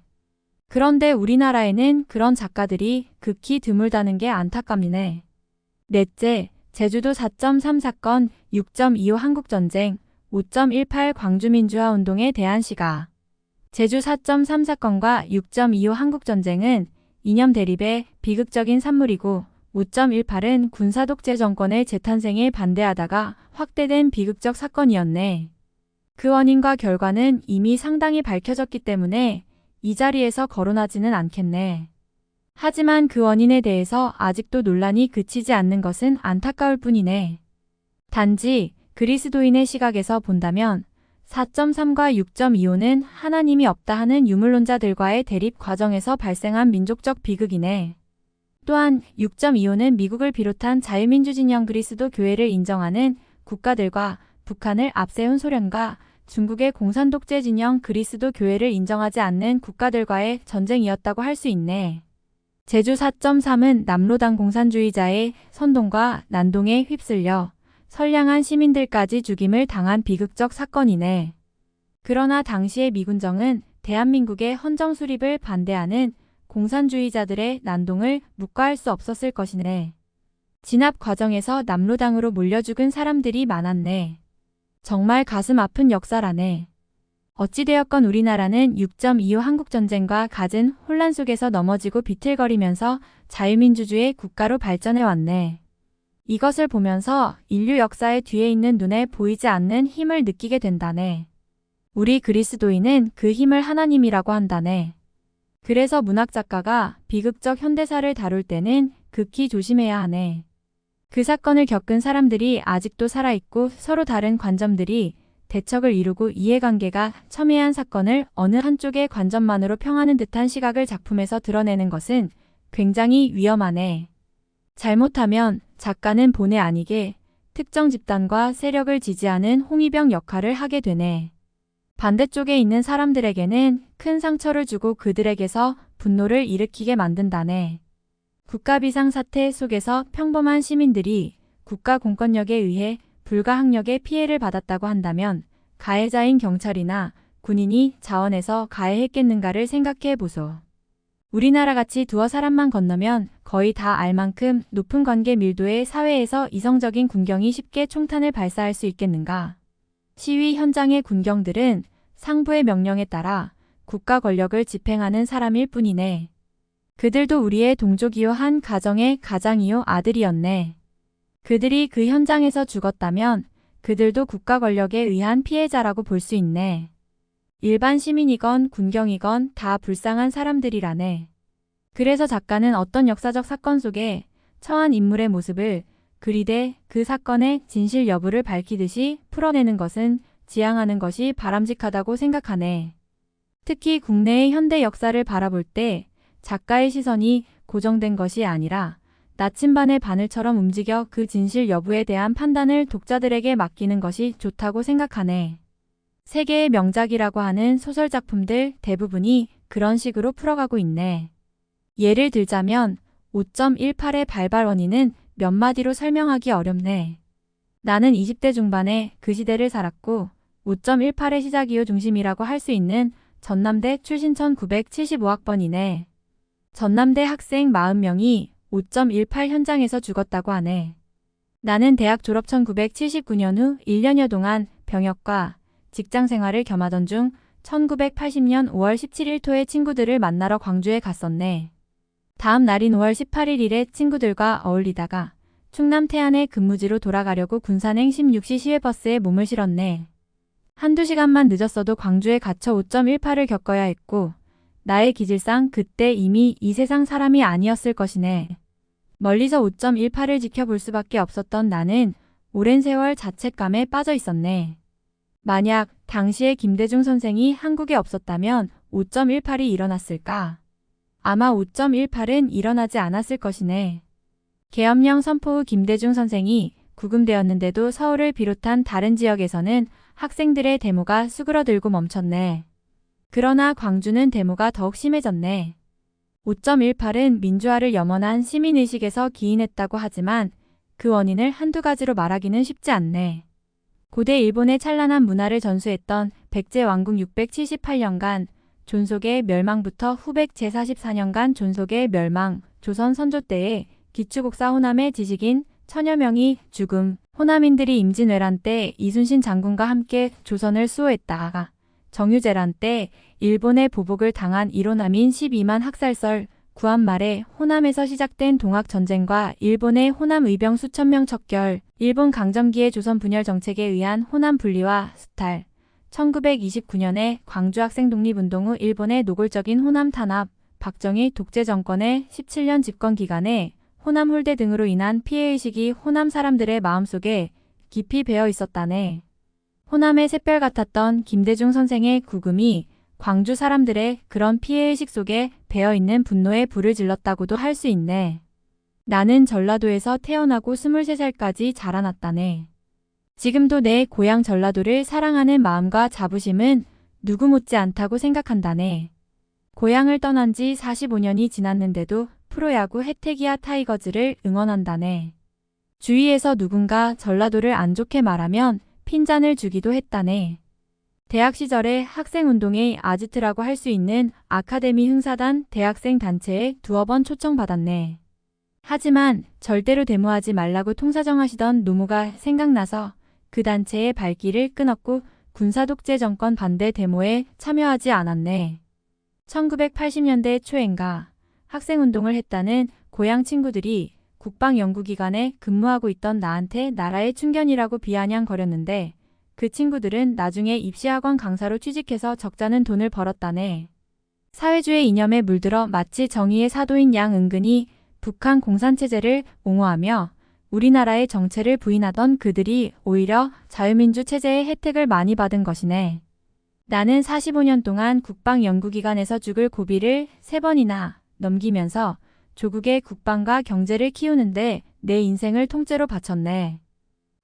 [SPEAKER 1] 그런데 우리나라에는 그런 작가들이 극히 드물다는 게 안타깝네. 넷째, 제주도 4.3 사건, 6.25 한국전쟁, 5.18 광주민주화운동에 대한 시각. 제주 4.3 사건과 6.25 한국전쟁은 이념 대립의 비극적인 산물이고 5.18은 군사독재 정권의 재탄생에 반대하다가 확대된 비극적 사건이었네. 그 원인과 결과는 이미 상당히 밝혀졌기 때문에 이 자리에서 거론하지는 않겠네. 하지만 그 원인에 대해서 아직도 논란이 그치지 않는 것은 안타까울 뿐이네. 단지 그리스도인의 시각에서 본다면 4.3과 6.25는 하나님이 없다 하는 유물론자들과의 대립 과정에서 발생한 민족적 비극이네. 또한 6.25는 미국을 비롯한 자유민주 진영 그리스도 교회를 인정하는 국가들과 북한을 앞세운 소련과 중국의 공산독재 진영 그리스도 교회를 인정하지 않는 국가들과의 전쟁이었다고 할 수 있네. 제주 4.3은 남로당 공산주의자의 선동과 난동에 휩쓸려 선량한 시민들까지 죽임을 당한 비극적 사건이네. 그러나 당시의 미군정은 대한민국의 헌정 수립을 반대하는 공산주의자들의 난동을 묵과할 수 없었을 것이네. 진압 과정에서 남로당으로 몰려 죽은 사람들이 많았네. 정말 가슴 아픈 역사라네. 어찌되었건 우리나라는 6.25 한국전쟁과 갖은 혼란 속에서 넘어지고 비틀거리면서 자유민주주의 국가로 발전해왔네. 이것을 보면서 인류 역사의 뒤에 있는 눈에 보이지 않는 힘을 느끼게 된다네. 우리 그리스도인은 그 힘을 하나님이라고 한다네. 그래서 문학작가가 비극적 현대사를 다룰 때는 극히 조심해야 하네. 그 사건을 겪은 사람들이 아직도 살아있고 서로 다른 관점들이 대척을 이루고 이해관계가 첨예한 사건을 어느 한쪽의 관점만으로 평하는 듯한 시각을 작품에서 드러내는 것은 굉장히 위험하네. 잘못하면 작가는 본의 아니게 특정 집단과 세력을 지지하는 홍위병 역할을 하게 되네. 반대쪽에 있는 사람들에게는 큰 상처를 주고 그들에게서 분노를 일으키게 만든다네. 국가 비상사태 속에서 평범한 시민들이 국가 공권력에 의해 불가항력의 피해를 받았다고 한다면 가해자인 경찰이나 군인이 자원해서 가해했겠는가를 생각해 보소. 우리나라같이 두어 사람만 건너면 거의 다 알 만큼 높은 관계 밀도의 사회에서 이성적인 군경이 쉽게 총탄을 발사할 수 있겠는가. 시위 현장의 군경들은 상부의 명령에 따라 국가 권력을 집행하는 사람일 뿐이네. 그들도 우리의 동족이요 한 가정의 가장이요 아들이었네. 그들이 그 현장에서 죽었다면 그들도 국가 권력에 의한 피해자라고 볼 수 있네. 일반 시민이건 군경이건 다 불쌍한 사람들이라네. 그래서 작가는 어떤 역사적 사건 속에 처한 인물의 모습을 그리되 그 사건의 진실 여부를 밝히듯이 풀어내는 것은 지향하는 것이 바람직하다고 생각하네. 특히 국내의 현대 역사를 바라볼 때 작가의 시선이 고정된 것이 아니라 나침반의 바늘처럼 움직여 그 진실 여부에 대한 판단을 독자들에게 맡기는 것이 좋다고 생각하네. 세계의 명작이라고 하는 소설 작품들 대부분이 그런 식으로 풀어가고 있네. 예를 들자면 5.18의 발발 원인은 몇 마디로 설명하기 어렵네. 나는 20대 중반에 그 시대를 살았고 5.18의 시작이요 중심이라고 할 수 있는 전남대 출신 1975학번이네. 전남대 학생 40명이 5.18 현장에서 죽었다고 하네. 나는 대학 졸업 1979년 후 1년여 동안 병역과 직장 생활을 겸하던 중 1980년 5월 17일 토에 친구들을 만나러 광주에 갔었네. 다음 날인 5월 18일 일에 친구들과 어울리다가 충남 태안의 근무지로 돌아가려고 군산행 16시 시외버스에 몸을 실었네. 한두 시간만 늦었어도 광주에 갇혀 5.18을 겪어야 했고 나의 기질상 그때 이미 이 세상 사람이 아니었을 것이네. 멀리서 5.18을 지켜볼 수밖에 없었던 나는 오랜 세월 자책감에 빠져 있었네. 만약 당시에 김대중 선생이 한국에 없었다면 5.18이 일어났을까? 아마 5.18은 일어나지 않았을 것이네. 계엄령 선포 후 김대중 선생이 구금되었는데도 서울을 비롯한 다른 지역에서는 학생들의 데모가 수그러들고 멈췄네. 그러나 광주는 데모가 더욱 심해졌네. 5.18은 민주화를 염원한 시민의식에서 기인했다고 하지만 그 원인을 한두 가지로 말하기는 쉽지 않네. 고대 일본의 찬란한 문화를 전수했던 백제 왕국 678년간 존속의 멸망부터 후백 제44년간 존속의 멸망, 조선 선조 때에 기축옥사 호남의 지식인 천여 명이 죽음, 호남인들이 임진왜란 때 이순신 장군과 함께 조선을 수호했다가 정유재란 때 일본의 보복을 당한 일호남인 12만 학살설, 구한 말에 호남에서 시작된 동학전쟁과 일본의 호남 의병 수천 명 척결, 일본 강점기의 조선 분열 정책에 의한 호남 분리와 수탈, 1929년에 광주 학생 독립운동 후 일본의 노골적인 호남 탄압, 박정희 독재 정권의 17년 집권 기간에 호남 홀대 등으로 인한 피해의식이 호남 사람들의 마음속에 깊이 배어 있었다네. 호남의 샛별 같았던 김대중 선생의 구금이 광주 사람들의 그런 피해의식 속에 배어있는 분노에 불을 질렀다고도 할 수 있네. 나는 전라도에서 태어나고 23살까지 자라났다네. 지금도 내 고향 전라도를 사랑하는 마음과 자부심은 누구 못지 않다고 생각한다네. 고향을 떠난 지 45년이 지났는데도 프로야구 해태기아 타이거즈를 응원한다네. 주위에서 누군가 전라도를 안 좋게 말하면 핀잔을 주기도 했다네. 대학 시절에 학생운동의 아지트라고 할 수 있는 아카데미 흥사단 대학생 단체에 두어 번 초청받았네. 하지만 절대로 데모하지 말라고 통사정하시던 노무가 생각나서 그 단체의 발길을 끊었고 군사독재 정권 반대 데모에 참여하지 않았네. 1980년대 초엔가 학생운동을 했다는 고향 친구들이 국방연구기관에 근무하고 있던 나한테 나라의 충견이라고 비아냥거렸는데 그 친구들은 나중에 입시학원 강사로 취직해서 적잖은 돈을 벌었다네. 사회주의 이념에 물들어 마치 정의의 사도인 양 은근히 북한 공산체제를 옹호하며 우리나라의 정체를 부인하던 그들이 오히려 자유민주 체제의 혜택을 많이 받은 것이네. 나는 45년 동안 국방연구기관에서 죽을 고비를 3번이나 넘기면서 조국의 국방과 경제를 키우는데 내 인생을 통째로 바쳤네.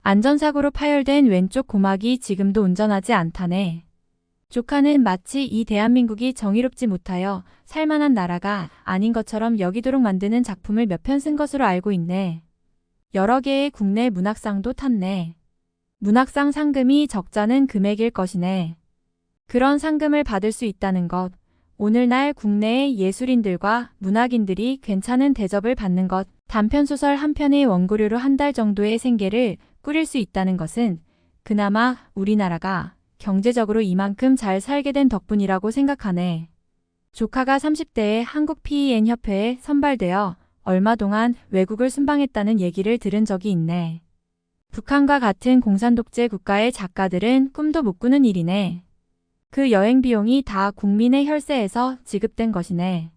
[SPEAKER 1] 안전사고로 파열된 왼쪽 고막이 지금도 온전하지 않다네. 조카는 마치 이 대한민국이 정의롭지 못하여 살만한 나라가 아닌 것처럼 여기도록 만드는 작품을 몇 편 쓴 것으로 알고 있네. 여러 개의 국내 문학상도 탔네. 문학상 상금이 적잖은 금액일 것이네. 그런 상금을 받을 수 있다는 것, 오늘날 국내의 예술인들과 문학인들이 괜찮은 대접을 받는 것, 단편소설 한 편의 원고료로 한 달 정도의 생계를 꾸릴 수 있다는 것은 그나마 우리나라가 경제적으로 이만큼 잘 살게 된 덕분이라고 생각하네. 조카가 30대에 한국 PEN 협회에 선발되어 얼마 동안 외국을 순방했다는 얘기를 들은 적이 있네. 북한과 같은 공산독재 국가의 작가들은 꿈도 못 꾸는 일이네. 그 여행 비용이 다 국민의 혈세에서 지급된 것이네.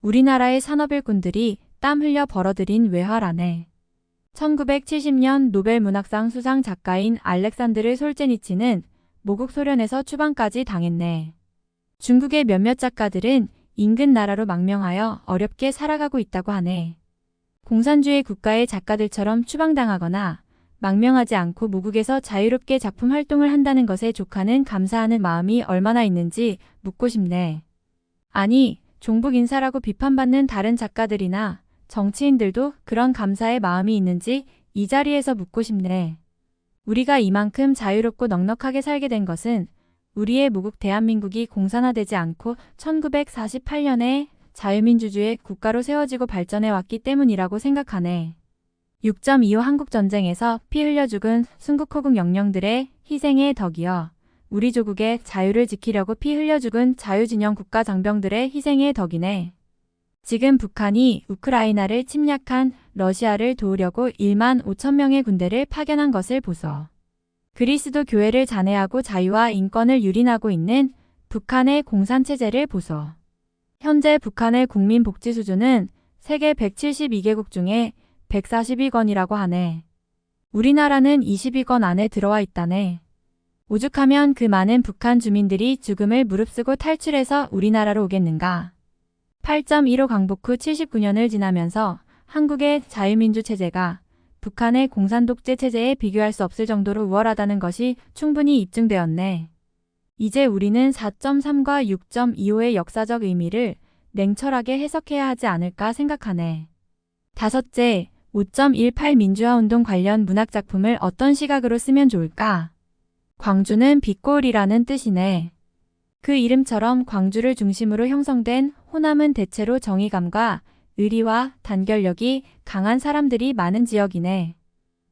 [SPEAKER 1] 우리나라의 산업일꾼들이 땀 흘려 벌어들인 외화라네. 1970년 노벨 문학상 수상 작가인 알렉산드르 솔제니치는 모국 소련에서 추방까지 당했네. 중국의 몇몇 작가들은 인근 나라로 망명하여 어렵게 살아가고 있다고 하네. 공산주의 국가의 작가들처럼 추방당하거나 망명하지 않고 모국에서 자유롭게 작품 활동을 한다는 것에 조카는 감사하는 마음이 얼마나 있는지 묻고 싶네. 아니, 종북 인사라고 비판받는 다른 작가들이나 정치인들도 그런 감사의 마음이 있는지 이 자리에서 묻고 싶네. 우리가 이만큼 자유롭고 넉넉하게 살게 된 것은 우리의 모국 대한민국이 공산화되지 않고 1948년에 자유민주주의 국가로 세워지고 발전해 왔기 때문이라고 생각하네. 6.25 한국전쟁에서 피 흘려 죽은 순국호국 영령들의 희생의 덕이여 우리 조국의 자유를 지키려고 피 흘려 죽은 자유진영 국가 장병들의 희생의 덕이네. 지금 북한이 우크라이나를 침략한 러시아를 도우려고 1만 5천 명의 군대를 파견한 것을 보소. 그리스도 교회를 잔해하고 자유와 인권을 유린하고 있는 북한의 공산체제를 보소. 현재 북한의 국민복지 수준은 세계 172개국 중에 142건이라고 하네. 우리나라는 22건 안에 들어와 있다네. 오죽하면 그 많은 북한 주민들이 죽음을 무릅쓰고 탈출해서 우리나라로 오겠는가. 8.15 광복 후 79년을 지나면서 한국의 자유민주 체제가 북한의 공산독재 체제에 비교할 수 없을 정도로 우월하다는 것이 충분히 입증되었네. 이제 우리는 4.3과 6.25의 역사적 의미를 냉철하게 해석해야 하지 않을까 생각하네. 다섯째, 5.18 민주화운동 관련 문학작품을 어떤 시각으로 쓰면 좋을까? 광주는 빛고울이라는 뜻이네. 그 이름처럼 광주를 중심으로 형성된 호남은 대체로 정의감과 의리와 단결력이 강한 사람들이 많은 지역이네.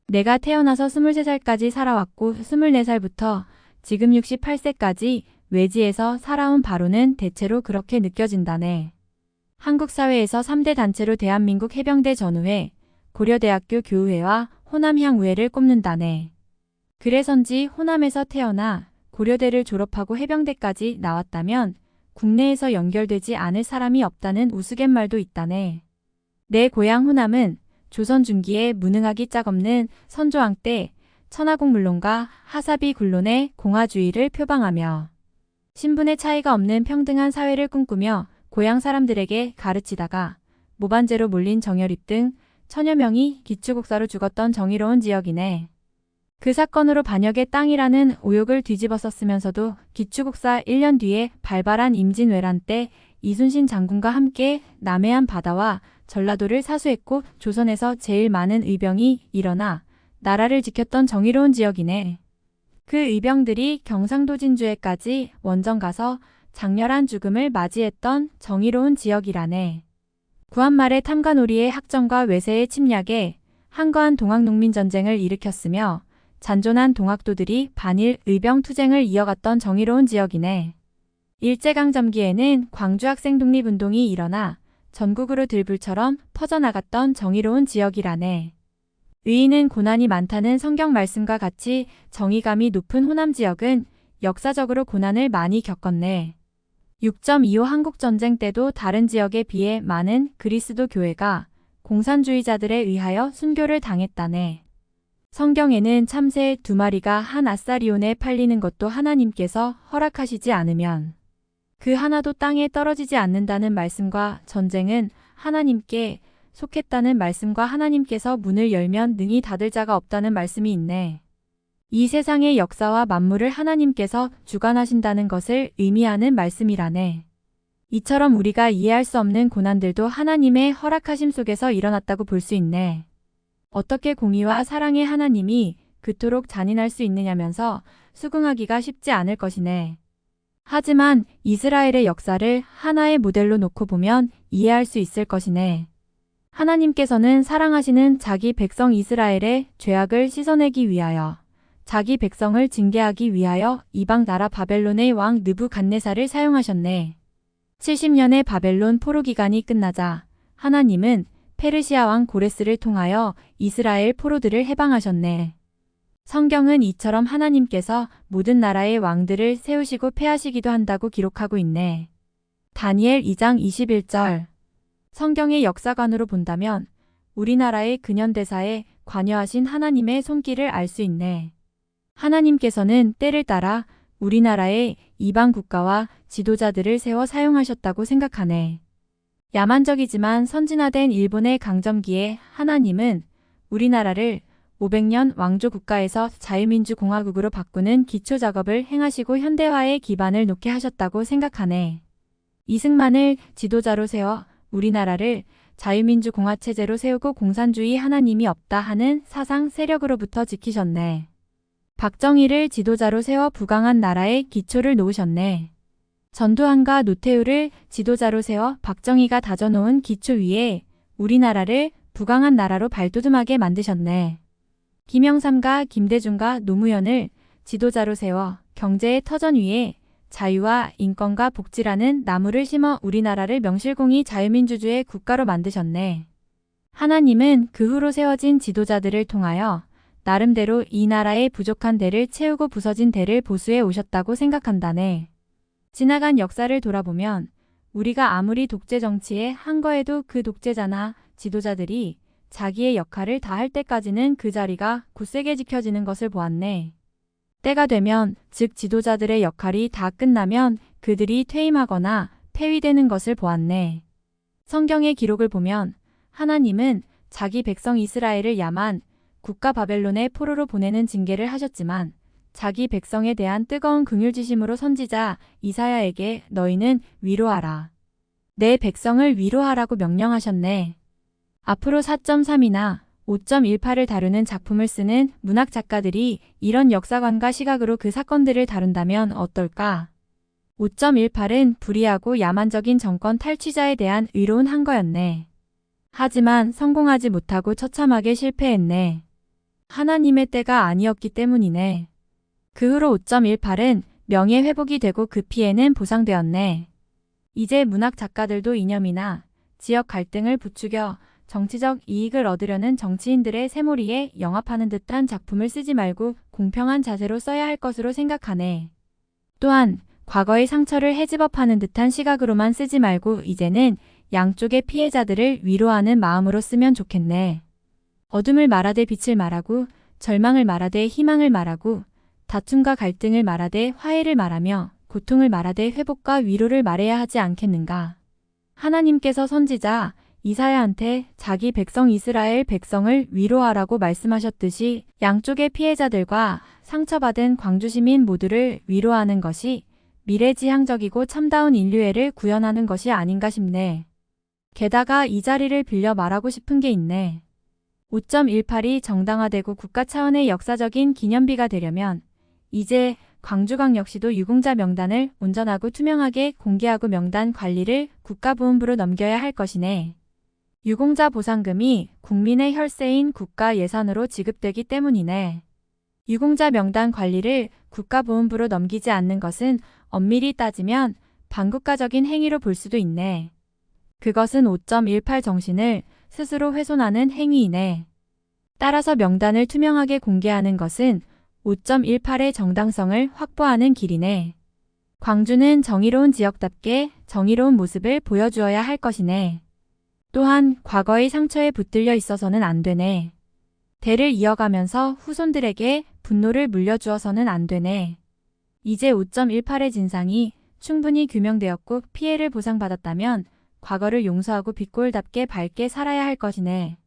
[SPEAKER 1] 내가 태어나서 23살까지 살아왔고 24살부터 지금 68세까지 외지에서 살아온 바로는 대체로 그렇게 느껴진다네. 한국 사회에서 3대 단체로 대한민국 해병대 전우회, 고려대학교 교우회와 호남향우회를 꼽는다네. 그래서인지 호남에서 태어나 고려대를 졸업하고 해병대까지 나왔다면 국내에서 연결되지 않을 사람이 없다는 우스갯말도 있다네. 내 고향 호남은 조선 중기에 무능하기 짝없는 선조왕 때 천하공 물론과 하사비 굴론의 공화주의를 표방하며 신분의 차이가 없는 평등한 사회를 꿈꾸며 고향 사람들에게 가르치다가 모반제로 몰린 정열입 등 천여 명이 기축국사로 죽었던 정의로운 지역이네. 그 사건으로 반역의 땅이라는 오욕을 뒤집어 썼으면서도 기축국사 1년 뒤에 발발한 임진왜란 때 이순신 장군과 함께 남해안 바다와 전라도를 사수했고 조선에서 제일 많은 의병이 일어나 나라를 지켰던 정의로운 지역이네. 그 의병들이 경상도 진주에까지 원정 가서 장렬한 죽음을 맞이했던 정의로운 지역이라네. 구한말의 탐관오리의 학정과 외세의 침략에 한거한 동학농민전쟁을 일으켰으며 잔존한 동학도들이 반일 의병투쟁을 이어갔던 정의로운 지역이네. 일제강점기에는 광주학생 독립운동이 일어나 전국으로 들불처럼 퍼져나갔던 정의로운 지역이라네. 의인은 고난이 많다는 성경 말씀과 같이 정의감이 높은 호남 지역은 역사적으로 고난을 많이 겪었네. 6.25 한국전쟁 때도 다른 지역에 비해 많은 그리스도 교회가 공산주의자들에 의하여 순교를 당했다네. 성경에는 참새 2마리가 한 아사리온에 팔리는 것도 하나님께서 허락하시지 않으면 그 하나도 땅에 떨어지지 않는다는 말씀과 전쟁은 하나님께 속했다는 말씀과 하나님께서 문을 열면 능히 닫을 자가 없다는 말씀이 있네. 이 세상의 역사와 만물을 하나님께서 주관하신다는 것을 의미하는 말씀이라네. 이처럼 우리가 이해할 수 없는 고난들도 하나님의 허락하심 속에서 일어났다고 볼 수 있네. 어떻게 공의와 사랑의 하나님이 그토록 잔인할 수 있느냐면서 수긍하기가 쉽지 않을 것이네. 하지만 이스라엘의 역사를 하나의 모델로 놓고 보면 이해할 수 있을 것이네. 하나님께서는 사랑하시는 자기 백성 이스라엘의 죄악을 씻어내기 위하여 자기 백성을 징계하기 위하여 이방 나라 바벨론의 왕 느부갓네살을 사용하셨네. 70년의 바벨론 포로 기간이 끝나자 하나님은 페르시아 왕 고레스를 통하여 이스라엘 포로들을 해방하셨네. 성경은 이처럼 하나님께서 모든 나라의 왕들을 세우시고 패하시기도 한다고 기록하고 있네. 다니엘 2장 21절. 성경의 역사관으로 본다면 우리나라의 근현대사에 관여하신 하나님의 손길을 알 수 있네. 하나님께서는 때를 따라 우리나라의 이방 국가와 지도자들을 세워 사용하셨다고 생각하네. 야만적이지만 선진화된 일본의 강점기에 하나님은 우리나라를 500년 왕조 국가에서 자유민주 공화국으로 바꾸는 기초 작업을 행하시고 현대화의 기반을 놓게 하셨다고 생각하네. 이승만을 지도자로 세워 우리나라를 자유민주 공화체제로 세우고 공산주의 하나님이 없다 하는 사상 세력으로부터 지키셨네. 박정희를 지도자로 세워 부강한 나라의 기초를 놓으셨네. 전두환과 노태우를 지도자로 세워 박정희가 다져놓은 기초 위에 우리나라를 부강한 나라로 발돋움하게 만드셨네. 김영삼과 김대중과 노무현을 지도자로 세워 경제의 터전 위에 자유와 인권과 복지라는 나무를 심어 우리나라를 명실공히 자유민주주의 국가로 만드셨네. 하나님은 그 후로 세워진 지도자들을 통하여 나름대로 이 나라의 부족한 데를 채우고 부서진 데를 보수해 오셨다고 생각한다네. 지나간 역사를 돌아보면 우리가 아무리 독재 정치에 한 거에도 그 독재자나 지도자들이 자기의 역할을 다할 때까지는 그 자리가 굳세게 지켜지는 것을 보았네. 때가 되면, 즉 지도자들의 역할이 다 끝나면 그들이 퇴임하거나 폐위되는 것을 보았네. 성경의 기록을 보면 하나님은 자기 백성 이스라엘을 야만 국가 바벨론의 포로로 보내는 징계를 하셨지만 자기 백성에 대한 뜨거운 긍휼지심으로 선지자 이사야에게 너희는 위로하라. 내 백성을 위로하라고 명령하셨네. 앞으로 4.3이나 5.18을 다루는 작품을 쓰는 문학 작가들이 이런 역사관과 시각으로 그 사건들을 다룬다면 어떨까? 5.18은 불의하고 야만적인 정권 탈취자에 대한 의로운 항거였네. 하지만 성공하지 못하고 처참하게 실패했네. 하나님의 때가 아니었기 때문이네. 그 후로 5.18은 명예회복이 되고 그 피해는 보상되었네. 이제 문학 작가들도 이념이나 지역 갈등을 부추겨 정치적 이익을 얻으려는 정치인들의 새몰이에 영합하는 듯한 작품을 쓰지 말고 공평한 자세로 써야 할 것으로 생각하네. 또한 과거의 상처를 헤집어파는 듯한 시각으로만 쓰지 말고 이제는 양쪽의 피해자들을 위로하는 마음으로 쓰면 좋겠네. 어둠을 말하되 빛을 말하고 절망을 말하되 희망을 말하고 다툼과 갈등을 말하되 화해를 말하며 고통을 말하되 회복과 위로를 말해야 하지 않겠는가. 하나님께서 선지자 이사야한테 자기 백성 이스라엘 백성을 위로하라고 말씀하셨듯이 양쪽의 피해자들과 상처받은 광주 시민 모두를 위로하는 것이 미래지향적이고 참다운 인류애를 구현하는 것이 아닌가 싶네. 게다가 이 자리를 빌려 말하고 싶은 게 있네. 5.18이 정당화되고 국가 차원의 역사적인 기념비가 되려면 이제 광주광 역시도 유공자 명단을 온전하고 투명하게 공개하고 명단 관리를 국가보훈부로 넘겨야 할 것이네. 유공자 보상금이 국민의 혈세인 국가 예산으로 지급되기 때문이네. 유공자 명단 관리를 국가보훈부로 넘기지 않는 것은 엄밀히 따지면 반국가적인 행위로 볼 수도 있네. 그것은 5.18 정신을 스스로 훼손하는 행위이네. 따라서 명단을 투명하게 공개하는 것은 5.18의 정당성을 확보하는 길이네. 광주는 정의로운 지역답게 정의로운 모습을 보여주어야 할 것이네. 또한 과거의 상처에 붙들려 있어서는 안 되네. 대를 이어가면서 후손들에게 분노를 물려주어서는 안 되네. 이제 5.18의 진상이 충분히 규명되었고 피해를 보상받았다면 과거를 용서하고 빛골답게 밝게 살아야 할 것이네.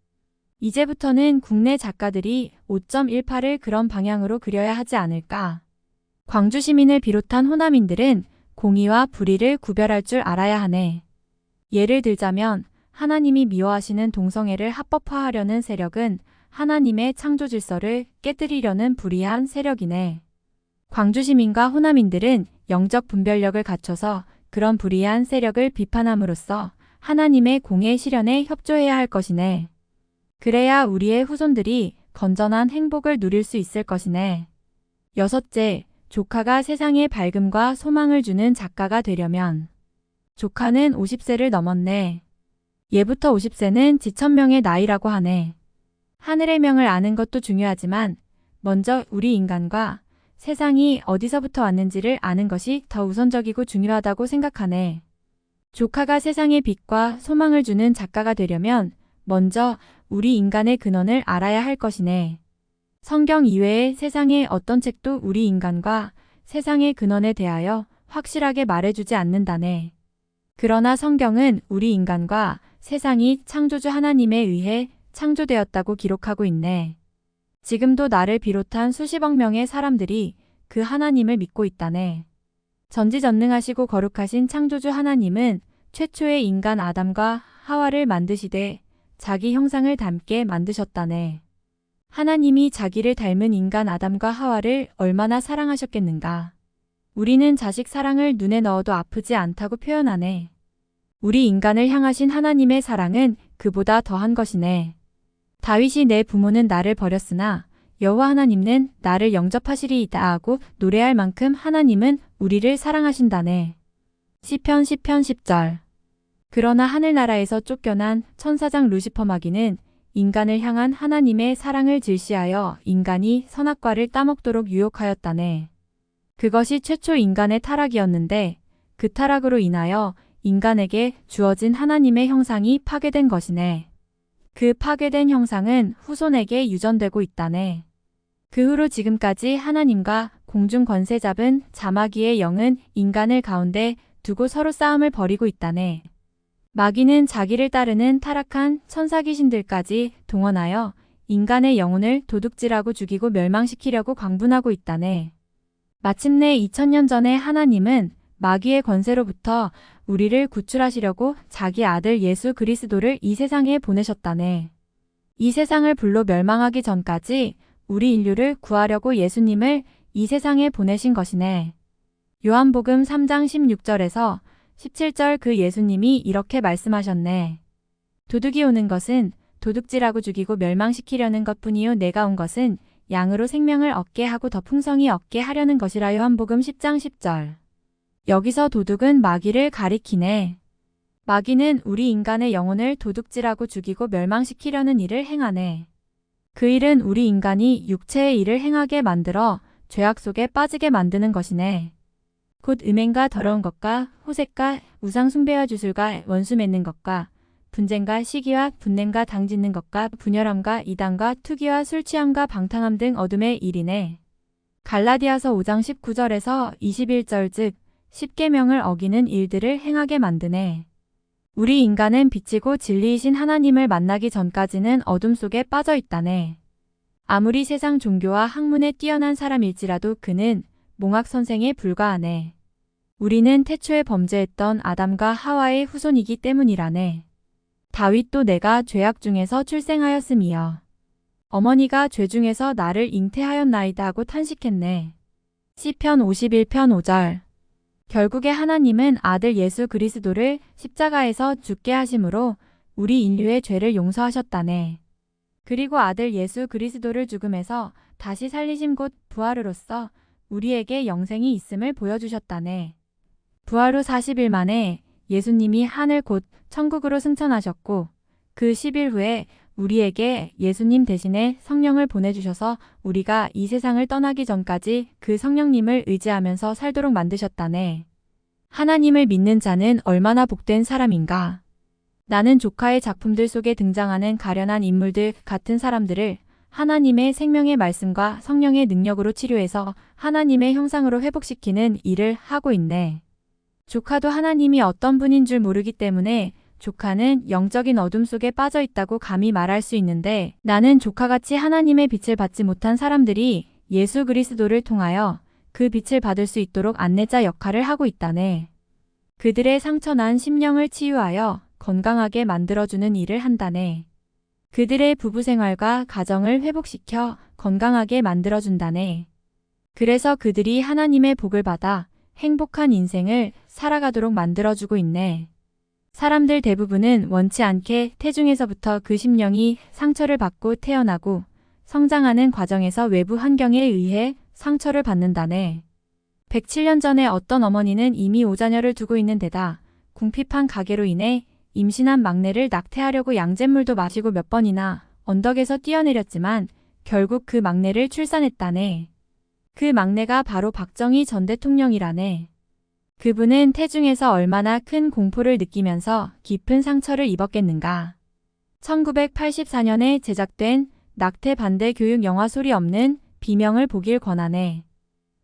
[SPEAKER 1] 이제부터는 국내 작가들이 5.18을 그런 방향으로 그려야 하지 않을까. 광주 시민을 비롯한 호남인들은 공의와 불의를 구별할 줄 알아야 하네. 예를 들자면 하나님이 미워하시는 동성애를 합법화하려는 세력은 하나님의 창조 질서를 깨뜨리려는 불의한 세력이네. 광주 시민과 호남인들은 영적 분별력을 갖춰서 그런 불의한 세력을 비판함으로써 하나님의 공의 실현에 협조해야 할 것이네. 그래야 우리의 후손들이 건전한 행복을 누릴 수 있을 것이네. 여섯째, 조카가 세상에 밝음과 소망을 주는 작가가 되려면 조카는 50세를 넘었네. 예부터 50세는 지천명의 나이라고 하네. 하늘의 명을 아는 것도 중요하지만 먼저 우리 인간과 세상이 어디서부터 왔는지를 아는 것이 더 우선적이고 중요하다고 생각하네. 조카가 세상에 빛과 소망을 주는 작가가 되려면 먼저 우리 인간의 근원을 알아야 할 것이네. 성경 이외에 세상의 어떤 책도 우리 인간과 세상의 근원에 대하여 확실하게 말해주지 않는다네. 그러나 성경은 우리 인간과 세상이 창조주 하나님에 의해 창조되었다고 기록하고 있네. 지금도 나를 비롯한 수십억 명의 사람들이 그 하나님을 믿고 있다네. 전지전능하시고 거룩하신 창조주 하나님은 최초의 인간 아담과 하와를 만드시되 자기 형상을 닮게 만드셨다네. 하나님이 자기를 닮은 인간 아담과 하와를 얼마나 사랑하셨겠는가. 우리는 자식 사랑을 눈에 넣어도 아프지 않다고 표현하네. 우리 인간을 향하신 하나님의 사랑은 그보다 더한 것이네. 다윗이 내 부모는 나를 버렸으나 여호와 하나님은 나를 영접하시리이다 하고 노래할 만큼 하나님은 우리를 사랑하신다네. 시편 10절. 그러나 하늘나라에서 쫓겨난 천사장 루시퍼 마귀는 인간을 향한 하나님의 사랑을 질시하여 인간이 선악과를 따먹도록 유혹하였다네. 그것이 최초 인간의 타락이었는데 그 타락으로 인하여 인간에게 주어진 하나님의 형상이 파괴된 것이네. 그 파괴된 형상은 후손에게 유전되고 있다네. 그 후로 지금까지 하나님과 공중 권세 잡은 자마귀의 영은 인간을 가운데 두고 서로 싸움을 벌이고 있다네. 마귀는 자기를 따르는 타락한 천사 귀신들까지 동원하여 인간의 영혼을 도둑질하고 죽이고 멸망시키려고 광분하고 있다네. 마침내 2000년 전에 하나님은 마귀의 권세로부터 우리를 구출하시려고 자기 아들 예수 그리스도를 이 세상에 보내셨다네. 이 세상을 불로 멸망하기 전까지 우리 인류를 구하려고 예수님을 이 세상에 보내신 것이네. 요한복음 3장 16절에서 17절 그 예수님이 이렇게 말씀하셨네. 도둑이 오는 것은 도둑질하고 죽이고 멸망시키려는 것뿐이요 내가 온 것은 양으로 생명을 얻게 하고 더 풍성히 얻게 하려는 것이라. 요한복음 10장 10절. 여기서 도둑은 마귀를 가리키네. 마귀는 우리 인간의 영혼을 도둑질하고 죽이고 멸망시키려는 일을 행하네. 그 일은 우리 인간이 육체의 일을 행하게 만들어 죄악 속에 빠지게 만드는 것이네. 곧 음행과 더러운 것과 호색과 우상 숭배와 주술과 원수 맺는 것과 분쟁과 시기와 분냄과 당짓는 것과 분열함과 이단과 투기와 술 취함과 방탕함 등 어둠의 일이네. 갈라디아서 5장 19절에서 21절 즉 10계명을 어기는 일들을 행하게 만드네. 우리 인간은 빛이고 진리이신 하나님을 만나기 전까지는 어둠 속에 빠져 있다네. 아무리 세상 종교와 학문에 뛰어난 사람일지라도 그는 몽학 선생에 불과하네. 우리는 태초에 범죄했던 아담과 하와의 후손이기 때문이라네. 다윗도 내가 죄악 중에서 출생하였음이여. 어머니가 죄 중에서 나를 잉태하였나이다 하고 탄식했네. 시편 51편 5절. 결국에 하나님은 아들 예수 그리스도를 십자가에서 죽게 하심으로 우리 인류의 죄를 용서하셨다네. 그리고 아들 예수 그리스도를 죽음에서 다시 살리심 곧 부활으로써 우리에게 영생이 있음을 보여주셨다네. 부활 후 40일 만에 예수님이 하늘 곧 천국으로 승천하셨고 그 10일 후에 우리에게 예수님 대신에 성령을 보내주셔서 우리가 이 세상을 떠나기 전까지 그 성령님을 의지하면서 살도록 만드셨다네. 하나님을 믿는 자는 얼마나 복된 사람인가. 나는 조카의 작품들 속에 등장하는 가련한 인물들 같은 사람들을 하나님의 생명의 말씀과 성령의 능력으로 치료해서 하나님의 형상으로 회복시키는 일을 하고 있네. 조카도 하나님이 어떤 분인 줄 모르기 때문에 조카는 영적인 어둠 속에 빠져 있다고 감히 말할 수 있는데 나는 조카같이 하나님의 빛을 받지 못한 사람들이 예수 그리스도를 통하여 그 빛을 받을 수 있도록 안내자 역할을 하고 있다네. 그들의 상처난 심령을 치유하여 건강하게 만들어주는 일을 한다네. 그들의 부부 생활과 가정을 회복시켜 건강하게 만들어준다네. 그래서 그들이 하나님의 복을 받아 행복한 인생을 살아가도록 만들어주고 있네. 사람들 대부분은 원치 않게 태중에서부터 그 심령이 상처를 받고 태어나고 성장하는 과정에서 외부 환경에 의해 상처를 받는다네. 107년 전에 어떤 어머니는 이미 5자녀를 두고 있는 데다 궁핍한 가계로 인해 임신한 막내를 낙태하려고 양잿물도 마시고 몇 번이나 언덕에서 뛰어내렸지만 결국 그 막내를 출산했다네. 그 막내가 바로 박정희 전 대통령이라네. 그분은 태중에서 얼마나 큰 공포를 느끼면서 깊은 상처를 입었겠는가. 1984년에 제작된 낙태 반대 교육 영화 소리 없는 비명을 보길 권하네.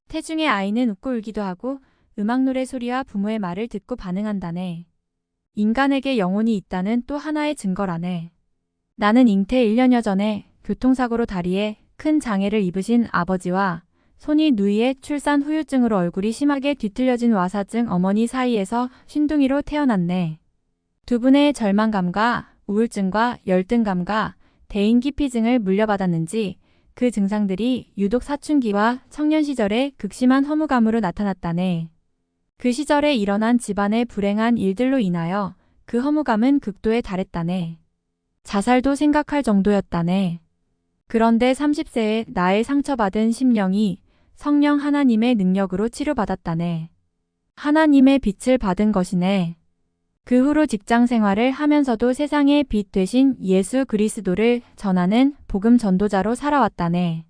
[SPEAKER 1] 태중의 아이는 웃고 울기도 하고 음악 노래 소리와 부모의 말을 듣고 반응한다네. 인간에게 영혼이 있다는 또 하나의 증거라네. 나는 잉태 1년여 전에 교통사고로 다리에 큰 장애를 입으신 아버지와 손이 누이의 출산 후유증으로 얼굴이 심하게 뒤틀려진 와사증 어머니 사이에서 쉰둥이로 태어났네. 두 분의 절망감과 우울증과 열등감과 대인기피증을 물려받았는지 그 증상들이 유독 사춘기와 청년 시절에 극심한 허무감으로 나타났다네. 그 시절에 일어난 집안의 불행한 일들로 인하여 그 허무감은 극도에 달했다네. 자살도 생각할 정도였다네. 그런데 30세에 나의 상처받은 심령이 성령 하나님의 능력으로 치료받았다네. 하나님의 빛을 받은 것이네. 그 후로 직장 생활을 하면서도 세상의 빛 되신 예수 그리스도를 전하는 복음 전도자로 살아왔다네.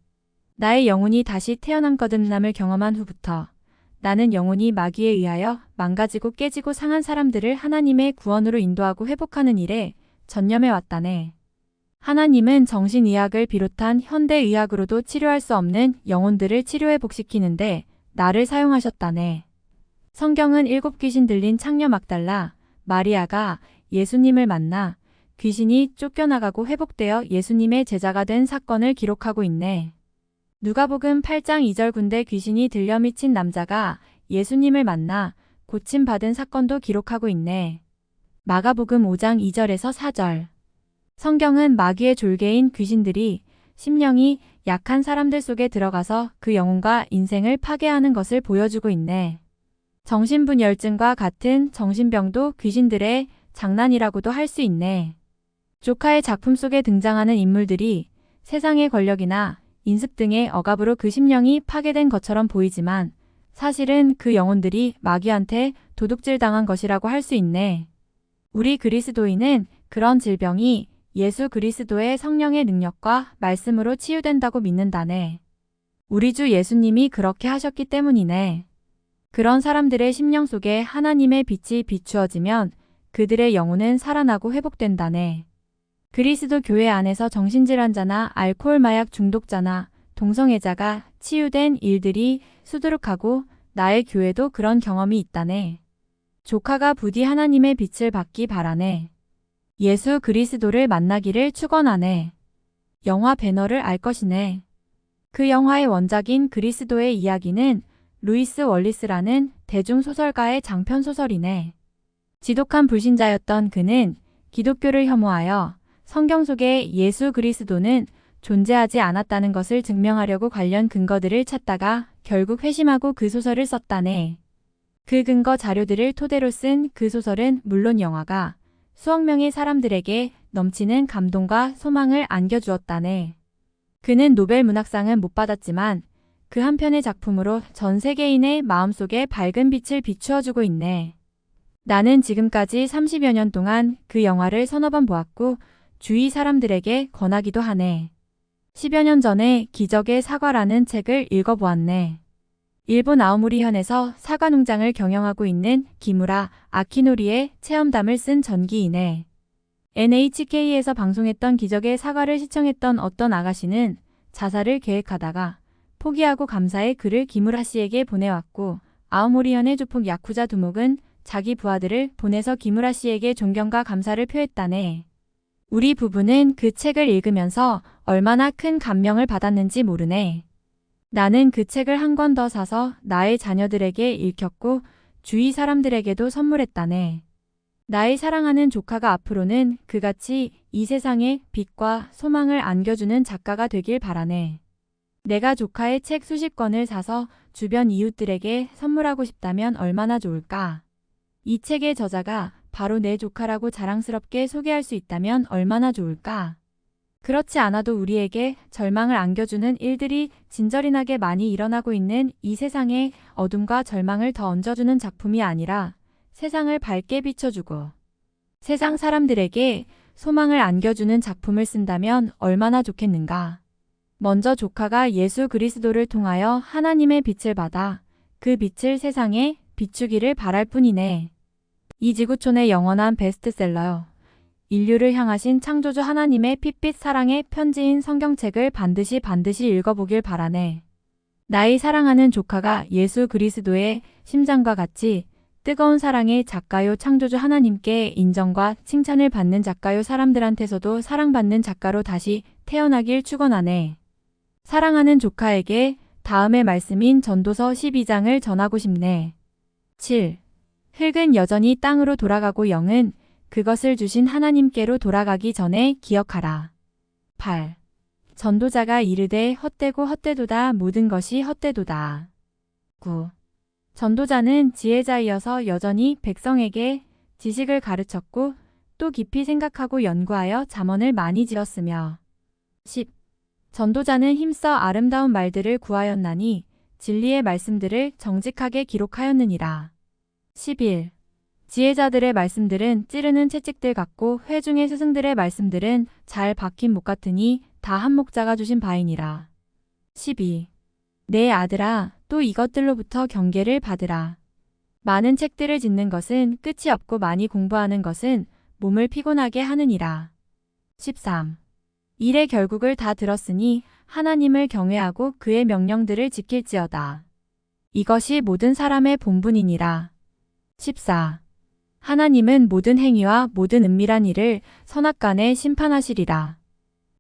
[SPEAKER 1] 나의 영혼이 다시 태어난 거듭남을 경험한 후부터 나는 영혼이 마귀에 의하여 망가지고 깨지고 상한 사람들을 하나님의 구원으로 인도하고 회복하는 일에 전념해 왔다네. 하나님은 정신의학을 비롯한 현대의학으로도 치료할 수 없는 영혼들을 치료회복시키는데 나를 사용하셨다네. 성경은 7 귀신 들린 창녀 막달라, 마리아가 예수님을 만나 귀신이 쫓겨나가고 회복되어 예수님의 제자가 된 사건을 기록하고 있네. 누가복음 8장 2절 군대 귀신이 들려 미친 남자가 예수님을 만나 고침받은 사건도 기록하고 있네. 마가복음 5장 2절에서 4절. 성경은 마귀의 졸개인 귀신들이 심령이 약한 사람들 속에 들어가서 그 영혼과 인생을 파괴하는 것을 보여주고 있네. 정신분열증과 같은 정신병도 귀신들의 장난이라고도 할 수 있네. 조카의 작품 속에 등장하는 인물들이 세상의 권력이나 인습 등의 억압으로 그 심령이 파괴된 것처럼 보이지만 사실은 그 영혼들이 마귀한테 도둑질 당한 것이라고 할 수 있네. 우리 그리스도인은 그런 질병이 예수 그리스도의 성령의 능력과 말씀으로 치유된다고 믿는다네. 우리 주 예수님이 그렇게 하셨기 때문이네. 그런 사람들의 심령 속에 하나님의 빛이 비추어지면 그들의 영혼은 살아나고 회복된다네. 그리스도 교회 안에서 정신질환자나 알코올 마약 중독자나 동성애자가 치유된 일들이 수두룩하고 나의 교회도 그런 경험이 있다네. 조카가 부디 하나님의 빛을 받기 바라네. 예수 그리스도를 만나기를 축원하네. 영화 배너를 알 것이네. 그 영화의 원작인 그리스도의 이야기는 루이스 월리스라는 대중소설가의 장편소설이네. 지독한 불신자였던 그는 기독교를 혐오하여 성경 속에 예수 그리스도는 존재하지 않았다는 것을 증명하려고 관련 근거들을 찾다가 결국 회심하고 그 소설을 썼다네. 그 근거 자료들을 토대로 쓴 그 소설은 물론 영화가 수억 명의 사람들에게 넘치는 감동과 소망을 안겨주었다네. 그는 노벨 문학상은 못 받았지만 그 한 편의 작품으로 전 세계인의 마음속에 밝은 빛을 비추어주고 있네. 나는 지금까지 30여 년 동안 그 영화를 서너 번 보았고 주위 사람들에게 권하기도 하네. 10여 년 전에 기적의 사과라는 책을 읽어보았네. 일본 아오모리현에서 사과 농장을 경영하고 있는 기무라 아키노리의 체험담을 쓴 전기이네. NHK에서 방송했던 기적의 사과를 시청했던 어떤 아가씨는 자살을 계획하다가 포기하고 감사의 글을 기무라 씨에게 보내왔고 아오모리현의 조폭 야쿠자 두목은 자기 부하들을 보내서 기무라 씨에게 존경과 감사를 표했다네. 우리 부부는 그 책을 읽으면서 얼마나 큰 감명을 받았는지 모르네. 나는 그 책을 한 권 더 사서 나의 자녀들에게 읽혔고 주위 사람들에게도 선물했다네. 나의 사랑하는 조카가 앞으로는 그같이 이 세상에 빛과 소망을 안겨주는 작가가 되길 바라네. 내가 조카의 책 수십 권을 사서 주변 이웃들에게 선물하고 싶다면 얼마나 좋을까? 이 책의 저자가 바로 내 조카라고 자랑스럽게 소개할 수 있다면 얼마나 좋을까? 그렇지 않아도 우리에게 절망을 안겨주는 일들이 진저리나게 많이 일어나고 있는 이 세상에 어둠과 절망을 더 얹어주는 작품이 아니라 세상을 밝게 비춰주고 세상 사람들에게 소망을 안겨주는 작품을 쓴다면 얼마나 좋겠는가. 먼저 조카가 예수 그리스도를 통하여 하나님의 빛을 받아 그 빛을 세상에 비추기를 바랄 뿐이네. 이 지구촌의 영원한 베스트셀러요. 인류를 향하신 창조주 하나님의 핏빛 사랑의 편지인 성경책을 반드시 읽어보길 바라네. 나의 사랑하는 조카가 예수 그리스도의 심장과 같이 뜨거운 사랑의 작가요 창조주 하나님께 인정과 칭찬을 받는 작가요 사람들한테서도 사랑받는 작가로 다시 태어나길 축원하네. 사랑하는 조카에게 다음의 말씀인 전도서 12장을 전하고 싶네. 7. 흙은 여전히 땅으로 돌아가고 영은 그것을 주신 하나님께로 돌아가기 전에 기억하라. 8. 전도자가 이르되 헛되고 헛되도다 모든 것이 헛되도다. 9. 전도자는 지혜자이어서 여전히 백성에게 지식을 가르쳤고 또 깊이 생각하고 연구하여 잠언을 많이 지었으며 10. 전도자는 힘써 아름다운 말들을 구하였나니 진리의 말씀들을 정직하게 기록하였느니라. 11. 지혜자들의 말씀들은 찌르는 채찍들 같고 회중의 스승들의 말씀들은 잘 박힌 목 같으니 다 한 목자가 주신 바이니라. 12. 내 아들아 또 이것들로부터 경계를 받으라. 많은 책들을 짓는 것은 끝이 없고 많이 공부하는 것은 몸을 피곤하게 하느니라. 13. 일의 결국을 다 들었으니 하나님을 경외하고 그의 명령들을 지킬지어다. 이것이 모든 사람의 본분이니라. 14. 하나님은 모든 행위와 모든 은밀한 일을 선악간에 심판하시리라.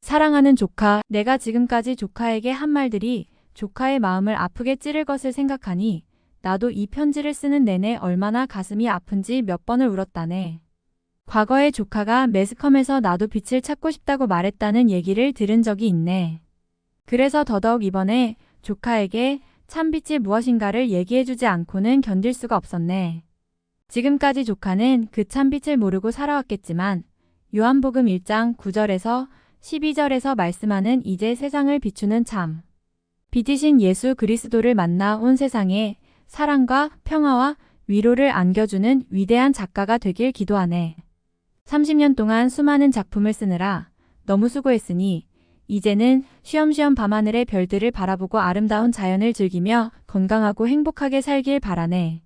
[SPEAKER 1] 사랑하는 조카, 내가 지금까지 조카에게 한 말들이 조카의 마음을 아프게 찌를 것을 생각하니 나도 이 편지를 쓰는 내내 얼마나 가슴이 아픈지 몇 번을 울었다네. 과거에 조카가 매스컴에서 나도 빛을 찾고 싶다고 말했다는 얘기를 들은 적이 있네. 그래서 더더욱 이번에 조카에게 참빛이 무엇인가를 얘기해주지 않고는 견딜 수가 없었네. 지금까지 조카는 그 참빛을 모르고 살아왔겠지만 요한복음 1장 9절에서 12절에서 말씀하는 이제 세상을 비추는 참 빛이신 예수 그리스도를 만나 온 세상에 사랑과 평화와 위로를 안겨주는 위대한 작가가 되길 기도하네. 30년 동안 수많은 작품을 쓰느라 너무 수고했으니 이제는 쉬엄쉬엄 밤하늘의 별들을 바라보고 아름다운 자연을 즐기며 건강하고 행복하게 살길 바라네.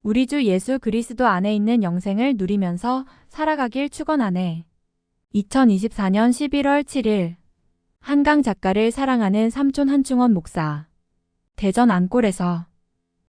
[SPEAKER 1] 우리 주 예수 그리스도 안에 있는 영생을 누리면서 살아가길 축원하네. 2024년 11월 7일 한강 작가를 사랑하는 삼촌 한충원 목사. 대전 안골에서